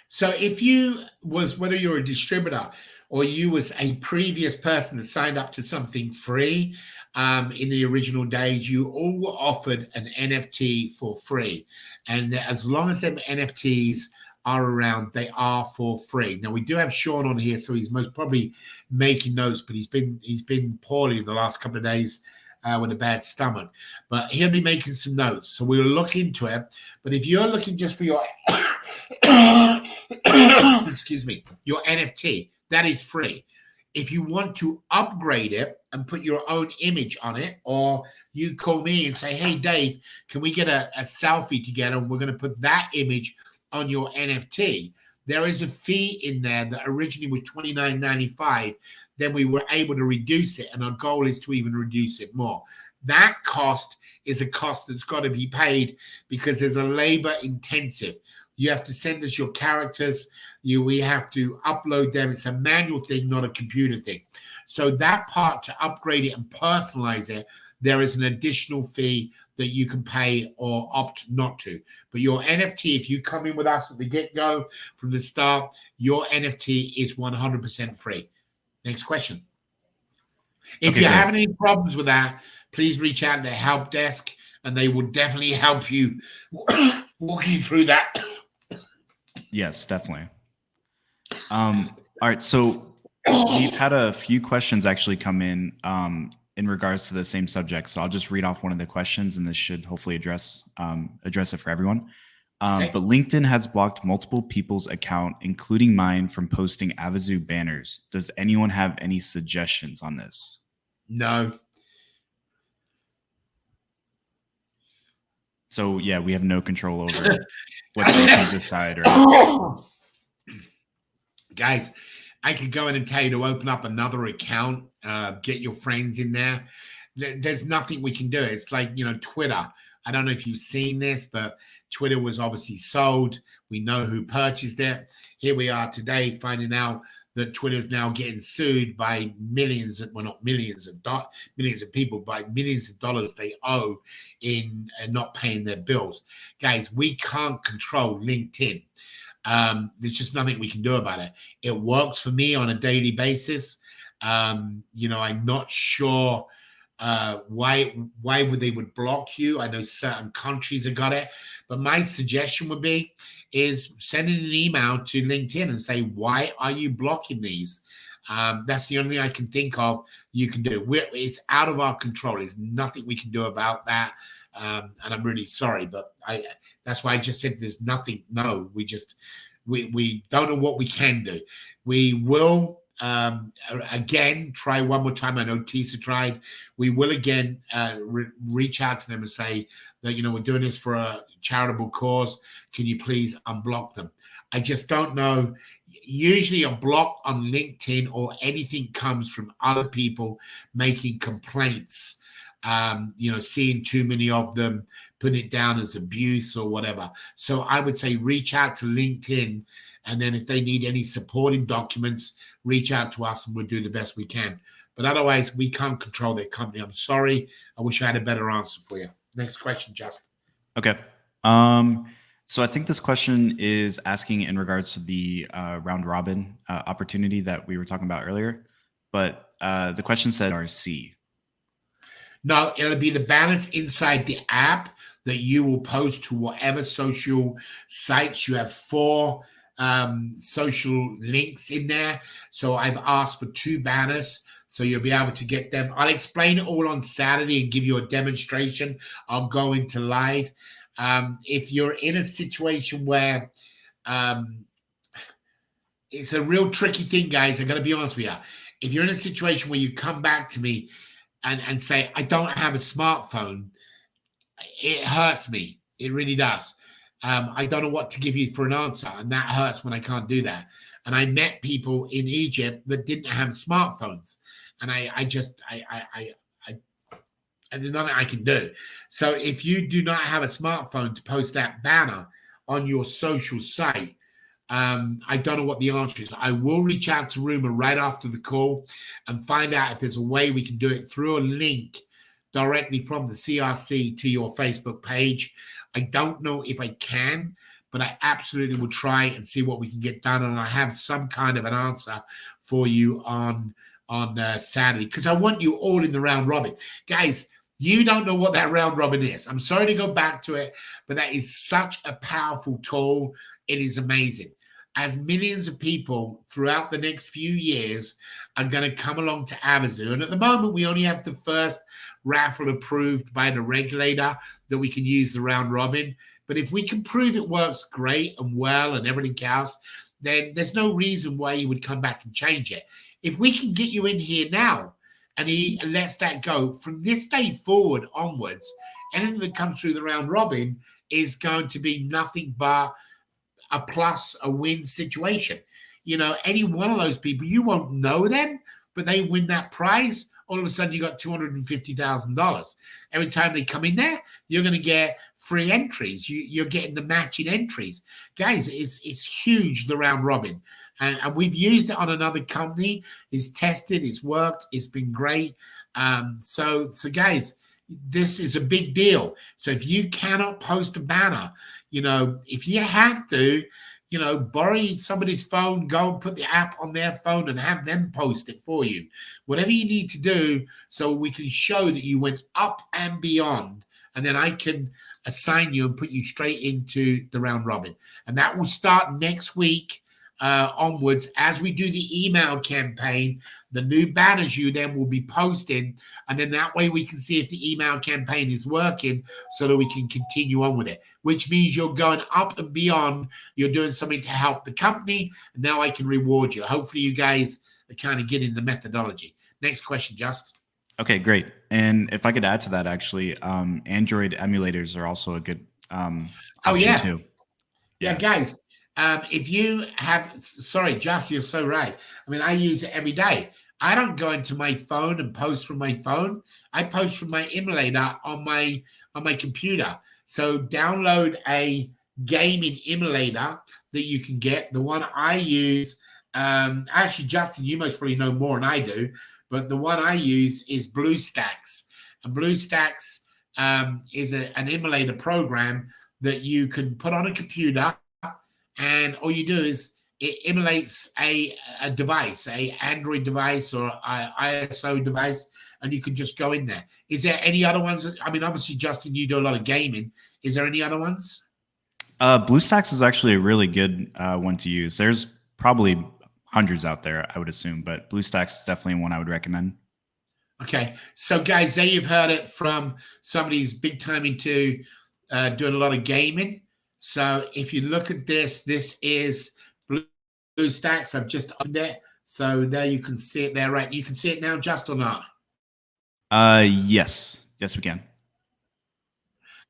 So if you was, whether you're a distributor or you was a previous person that signed up to something free in the original days, you all were offered an NFT for free. And as long as them NFTs are around, they are for free. Now we do have Sean on here, so he's most probably making notes, but he's been poorly in the last couple of days with a bad stomach. But he'll be making some notes, so we'll look into it. But if you're looking just for your excuse me, your NFT, that is free. If you want to upgrade it and put your own image on it, or you call me and say, hey, Dave, can we get a selfie together? And we're going to put that image on your NFT. There is a fee in there that originally was $29.95. Then we were able to reduce it, and our goal is to even reduce it more. That cost is a cost that's got to be paid because there's a labor intensive. You have to send us your characters. We have to upload them. It's a manual thing, not a computer thing. So that part, to upgrade it and personalize it, there is an additional fee that you can pay or opt not to. But your NFT, if you come in with us at the get-go from the start, your NFT is 100% free. Next question. If you're having any problems with that, please reach out to the help desk, and they will definitely help you walk you through that. Yes, definitely. All right, so we've had a few questions actually come in regards to the same subject. So I'll just read off one of the questions, and this should hopefully address it for everyone. Okay. But LinkedIn has blocked multiple people's account, including mine, from posting Avazoo banners. Does anyone have any suggestions on this? No. So yeah, we have no control over what they can decide. Right? Guys, I could go in and tell you to open up another account, get your friends in there. There's nothing we can do. It's like, you know, Twitter. I don't know if you've seen this, but Twitter was obviously sold. We know who purchased it. Here we are today finding out that Twitter's now getting sued by millions, well, not millions of people, by millions of dollars they owe in not paying their bills. Guys, we can't control LinkedIn. There's just nothing we can do about it. It works for me on a daily basis. You know, I'm not sure why they would block you. I know certain countries have got it, but my suggestion would be is sending an email to LinkedIn and say, why are you blocking these? That's the only thing I can think of you can do. It's out of our control. There's nothing we can do about that. And I'm really sorry, but that's why I just said there's nothing. No, we don't know what we can do. We will again, try one more time. I know Tisa tried. We will again reach out to them and say that, we're doing this for a charitable cause. Can you please unblock them? I just don't know. Usually a block on LinkedIn or anything comes from other people making complaints, seeing too many of them, putting it down as abuse or whatever. So I would say reach out to LinkedIn, and then if they need any supporting documents, reach out to us and we'll do the best we can. But otherwise, we can't control their company. I'm sorry. I wish I had a better answer for you. Next question, Justin. Okay. So I think this question is asking in regards to the round robin opportunity that we were talking about earlier. But the question said RC. No, it'll be the balance inside the app that you will post to whatever social sites. You have 4 social links in there. So I've asked for 2 banners, so you'll be able to get them. I'll explain it all on Saturday and give you a demonstration. I'll go into live. If you're in a situation where it's a real tricky thing, guys, I got to be honest with you. If you're in a situation where you come back to me and say, I don't have a smartphone, it hurts me. It really does. I don't know what to give you for an answer, and that hurts when I can't do that. And I met people in Egypt that didn't have smartphones, and there's nothing I can do. So if you do not have a smartphone to post that banner on your social site, I don't know what the answer is. I will reach out to Rumor right after the call and find out if there's a way we can do it through a link directly from the CRC to your Facebook page. I don't know if I can, but I absolutely will try and see what we can get done. And I have some kind of an answer for you on Saturday, because I want you all in the round robin. Guys, you don't know what that round robin is. I'm sorry to go back to it, but that is such a powerful tool. It is amazing. As millions of people throughout the next few years are going to come along to Avazoo. And at the moment, we only have the first raffle approved by the regulator that we can use the round robin. But if we can prove it works great and well and everything else, then there's no reason why you would come back and change it. If we can get you in here now and he lets that go, from this day forward onwards, anything that comes through the round robin is going to be nothing but a plus, a win situation. Any one of those people, you won't know them, but they win that prize. All of a sudden, you got $250,000. Every time they come in there, you're going to get free entries. You're getting the matching entries. Guys, it's huge, the round robin. And we've used it on another company. It's tested. It's worked. It's been great. So guys, this is a big deal. So if you cannot post a banner, if you have to, borrow somebody's phone, go and put the app on their phone and have them post it for you. Whatever you need to do so we can show that you went up and beyond, and then I can assign you and put you straight into the round robin. And that will start next week onwards as we do the email campaign. The new banners you then will be posting, and then that way we can see if the email campaign is working so that we can continue on with it, which means you're going up and beyond. You're doing something to help the company, and now I can reward you. Hopefully you guys are kind of getting the methodology. Next question, Just. Okay, great. And if I could add to that, actually, Android emulators are also a good option too. Yeah, guys. If you have, sorry, Just, you're so right. I mean, I use it every day. I don't go into my phone and post from my phone. I post from my emulator on my computer. So download a gaming emulator that you can get. The one I use, actually, Justin, you most probably know more than I do, but the one I use is BlueStacks. And BlueStacks is an emulator program that you can put on a computer. And all you do is it emulates a device, a Android device or ISO device, and you can just go in there. Is there any other ones? I mean, obviously, Justin, you do a lot of gaming. Is there any other ones? BlueStacks is actually a really good one to use. There's probably hundreds out there, I would assume, but BlueStacks is definitely one I would recommend. Okay. So, guys, there you've heard it from somebody who's big time into doing a lot of gaming. So if you look at this is BlueStacks. I've just opened it. So there you can see it there, right? You can see it now, just or not? Yes, we can.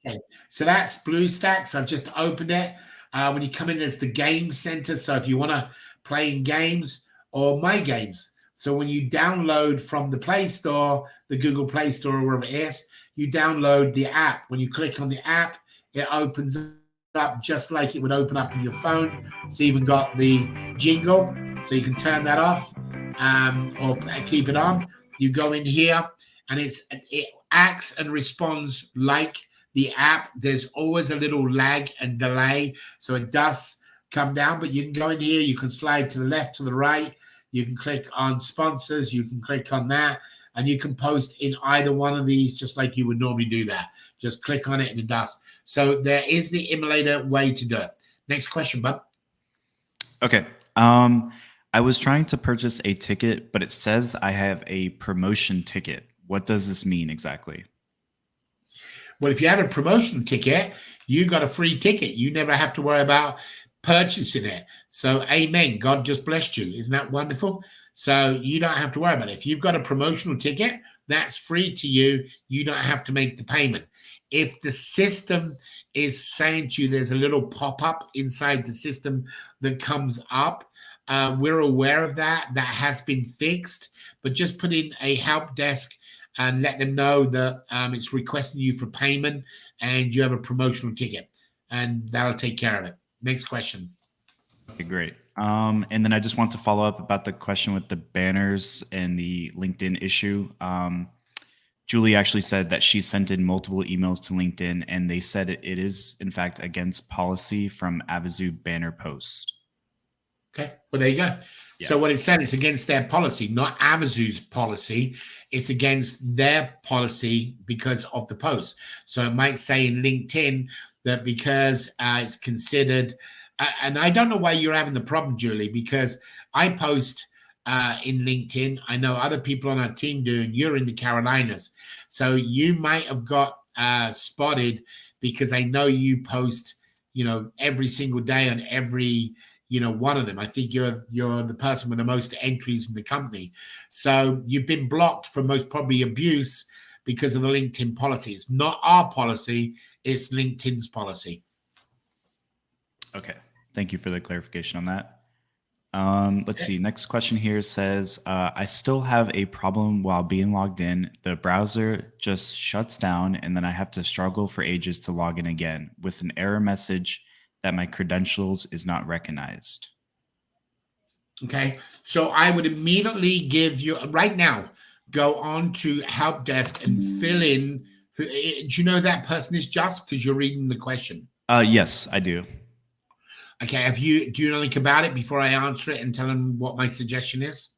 Okay, so that's BlueStacks. I've just opened it. When you come in, there's the game center. So if you want to play in games or my games, so when you download from the Play Store, the Google Play Store, or wherever it is, you download the app. When you click on the app, it opens up just like it would open up on your phone. It's even got the jingle, so you can turn that off or keep it on. You go in here, and it acts and responds like the app. There's always a little lag and delay, so it does come down, but you can go in here, you can slide to the left, to the right, you can click on sponsors, you can click on that, and you can post in either one of these just like you would normally do that. Just click on it and it does. So there is the emulator way to do it. Next question, bud. Okay. I was trying to purchase a ticket, but it says I have a promotion ticket. What does this mean exactly? Well, if you have a promotion ticket, you got a free ticket. You never have to worry about purchasing it. So, amen. God just blessed you. Isn't that wonderful? So, you don't have to worry about it. If you've got a promotional ticket, that's free to you. You don't have to make the payment. If the system is saying to you, there's a little pop up inside the system that comes up, we're aware of that. That has been fixed, but just put in a help desk and let them know that it's requesting you for payment and you have a promotional ticket, and that'll take care of it. Next question. Okay, great. And then I just want to follow up about the question with the banners and the LinkedIn issue. Julie actually said that she sent in multiple emails to LinkedIn, and they said it is, in fact, against policy from Avazoo banner post. Okay, well, there you go. Yeah. So what it said, it's against their policy, not Avazoo's policy. It's against their policy because of the post. So it might say in LinkedIn that because it's considered, and I don't know why you're having the problem, Julie, because I post in LinkedIn. I know other people on our team do, and you're in the Carolinas. So you might have got spotted because I know you post, every single day on every one of them. I think you're the person with the most entries in the company. So you've been blocked from most probably abuse because of the LinkedIn policy. It's not our policy, it's LinkedIn's policy. Okay. Thank you for the clarification on that. Let's see. Next question here says, I still have a problem while being logged in. The browser just shuts down, and then I have to struggle for ages to log in again with an error message that my credentials is not recognized. Okay. So I would immediately give you, right now, go on to help desk and fill in. Do you know that person is just because you're reading the question? Yes, I do. Okay. Do you know anything about it before I answer it and tell them what my suggestion is?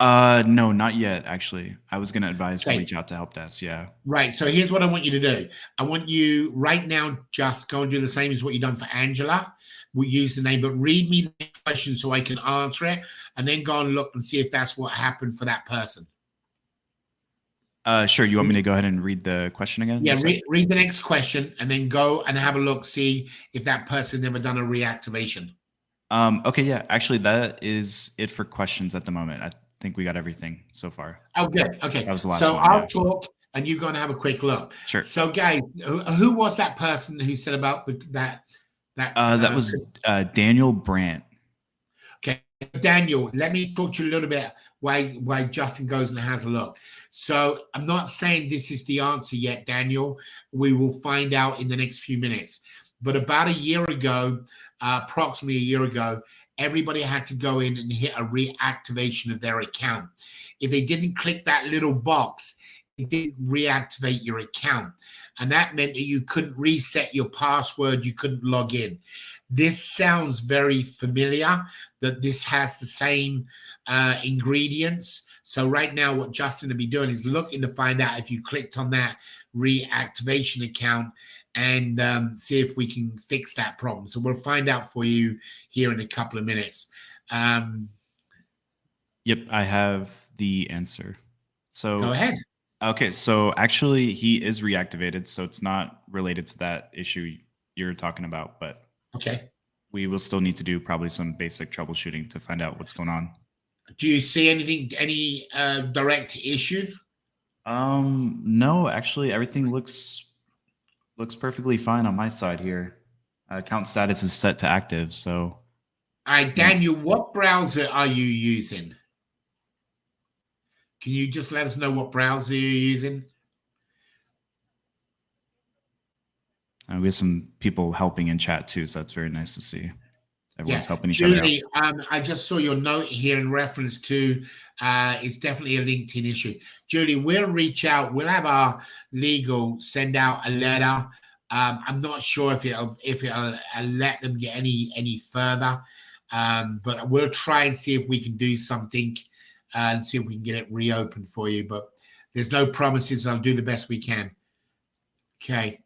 No, not yet, actually. I was going to advise to reach out to help desk. Yeah. Right. So here's what I want you to do. I want you right now, just go and do the same as what you've done for Angela. We use the name, but read me the question so I can answer it, and then go and look and see if that's what happened for that person. Sure. You want me to go ahead and read the question again? Yeah, read the next question and then go and have a look, see if that person never done a reactivation. Okay, yeah. Actually, that is it for questions at the moment. I think we got everything so far. Oh, good. Okay. That was the last so one, I'll talk and you go and have a quick look. Sure. So, guys, who was that person who said about that? That was Daniel Brandt. Okay, Daniel, let me talk to you a little bit why Justin goes and has a look. So I'm not saying this is the answer yet, Daniel. We will find out in the next few minutes. But about a year ago, approximately a year ago, everybody had to go in and hit a reactivation of their account. If they didn't click that little box, it didn't reactivate your account. And that meant that you couldn't reset your password, you couldn't log in. This sounds very familiar, that this has the same ingredients. So right now what Justin will be doing is looking to find out if you clicked on that reactivation account and see if we can fix that problem. So we'll find out for you here in a couple of minutes. Yep, I have the answer. So go ahead. Okay, so actually he is reactivated, so it's not related to that issue you're talking about, but okay, we will still need to do probably some basic troubleshooting to find out what's going on. Do you see anything, any direct issue? No, actually, everything looks perfectly fine on my side here. Account status is set to active, so. All right, Daniel, what browser are you using? Can you just let us know what browser you're using? We have some people helping in chat too, so that's very nice to see. Everyone's helping each other out. Julie, I just saw your note here in reference to it's definitely a LinkedIn issue. Julie, we'll reach out. We'll have our legal send out a letter. I'm not sure if it'll let them get any further, but we'll try and see if we can do something and see if we can get it reopened for you. But there's no promises. I'll do the best we can. Okay.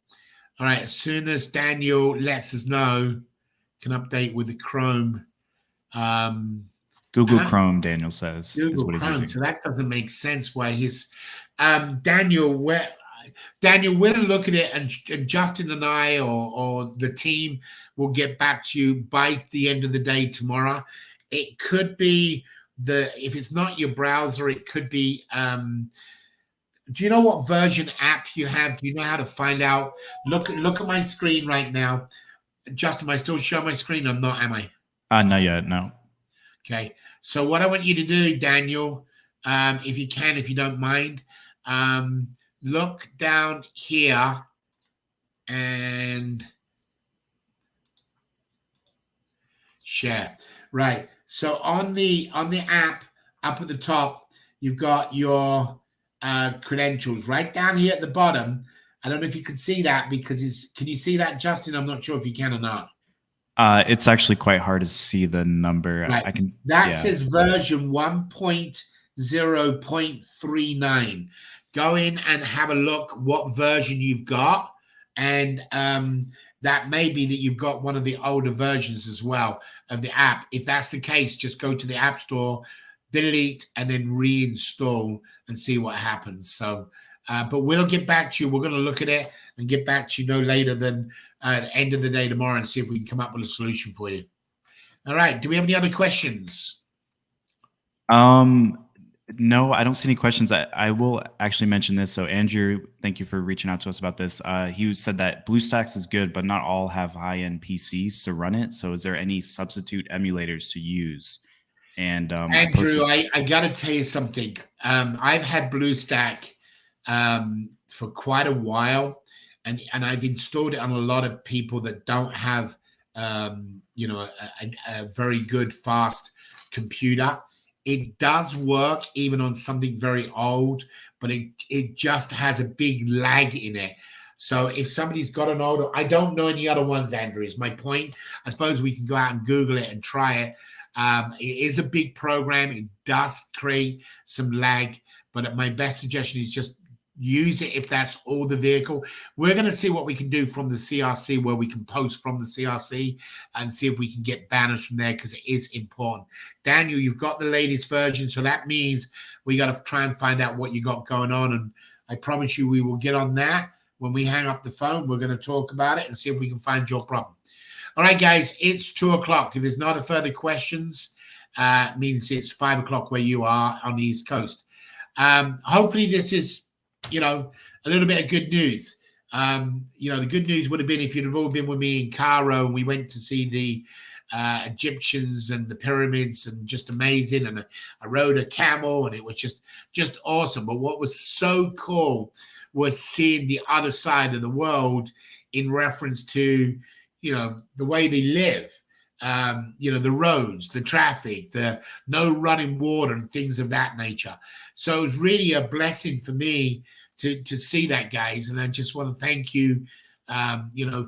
All right. As soon as Daniel lets us know, can update with the Chrome. Google Chrome, Daniel says, Google is what he's Chrome. using. So that doesn't make sense why his Daniel, we'll look at it, and Justin and I or the team will get back to you by the end of the day tomorrow. It could be if it's not your browser, it could be do you know what version app you have? Do you know how to find out? Look at my screen right now. Justin, am I still showing my screen? I'm not, am I? Not yet, no. Okay. So what I want you to do, Daniel, if you can, if you don't mind, look down here and share. Right. So on the app up at the top, you've got your credentials right down here at the bottom. I don't know if you can see that because can you see that, Justin? I'm not sure if you can or not. It's actually quite hard to see the number. Right. I can. Says version 1.0.39. Go in and have a look what version you've got, and that may be that you've got one of the older versions as well of the app. If that's the case, just go to the App Store, delete, and then reinstall and see what happens. So. But we'll get back to you. We're going to look at it and get back to you no later than the end of the day tomorrow and see if we can come up with a solution for you. All right. Do we have any other questions? No, I don't see any questions. I will actually mention this. So Andrew, thank you for reaching out to us about this. He said that BlueStacks is good, but not all have high-end PCs to run it. So is there any substitute emulators to use? And Andrew, I got to tell you something. I've had BlueStack for quite a while, and I've installed it on a lot of people that don't have a very good fast computer. It does work even on something very old, but it just has a big lag in it. So if somebody's got an older, I don't know any other ones, Andrew, is my point. I suppose we can go out and Google it and try it. It is a big program. It does create some lag, but my best suggestion is just use it if that's all the vehicle. We're going to see what we can do from the CRC, where we can post from the CRC and see if we can get banners from there, because it is important. Daniel, you've got the latest version, so that means we got to try and find out what you got going on, and I promise you we will get on that. When we hang up the phone, we're going to talk about it and see if we can find your problem. All right, guys, it's 2:00. If there's no other further questions, means it's 5:00 where you are on the East Coast. Hopefully this is a little bit of good news. The good news would have been if you'd have all been with me in Cairo and we went to see the Egyptians and the pyramids, and just amazing. And I rode a camel, and it was just awesome. But what was so cool was seeing the other side of the world in reference to, the way they live. The roads, the traffic, the no running water and things of that nature. So it was really a blessing for me to see that, guys. And I just want to thank you,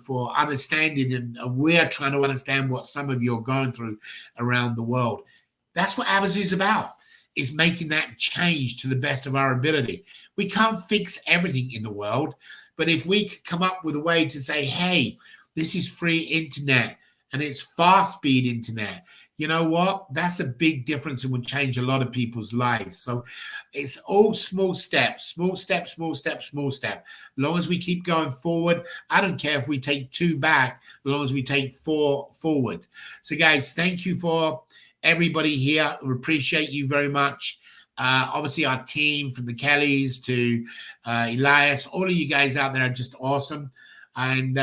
for understanding. And we're trying to understand what some of you are going through around the world. That's what Avazoo is about, is making that change to the best of our ability. We can't fix everything in the world, but if we could come up with a way to say, hey, this is free internet, and it's fast speed internet. You know what? That's a big difference and would change a lot of people's lives. So it's all small steps, small step. As long as we keep going forward, I don't care if we take 2 back, as long as we take 4 forward. So guys, thank you for everybody here. We appreciate you very much. Obviously, our team from the Kellys to Elias, all of you guys out there are just awesome. And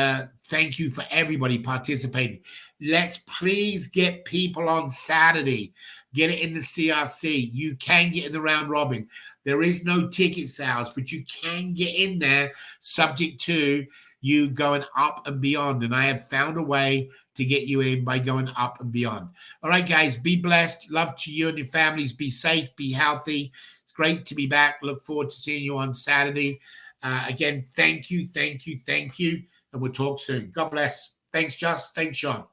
thank you for everybody participating. Let's please get people on Saturday. Get it in the CRC. You can get in the round robin. There is no ticket sales, but you can get in there subject to you going up and beyond. And I have found a way to get you in by going up and beyond. All right, guys, be blessed. Love to you and your families. Be safe, be healthy. It's great to be back. Look forward to seeing you on Saturday. Again, thank you. And we'll talk soon. God bless. Thanks, Just. Thanks, Sean.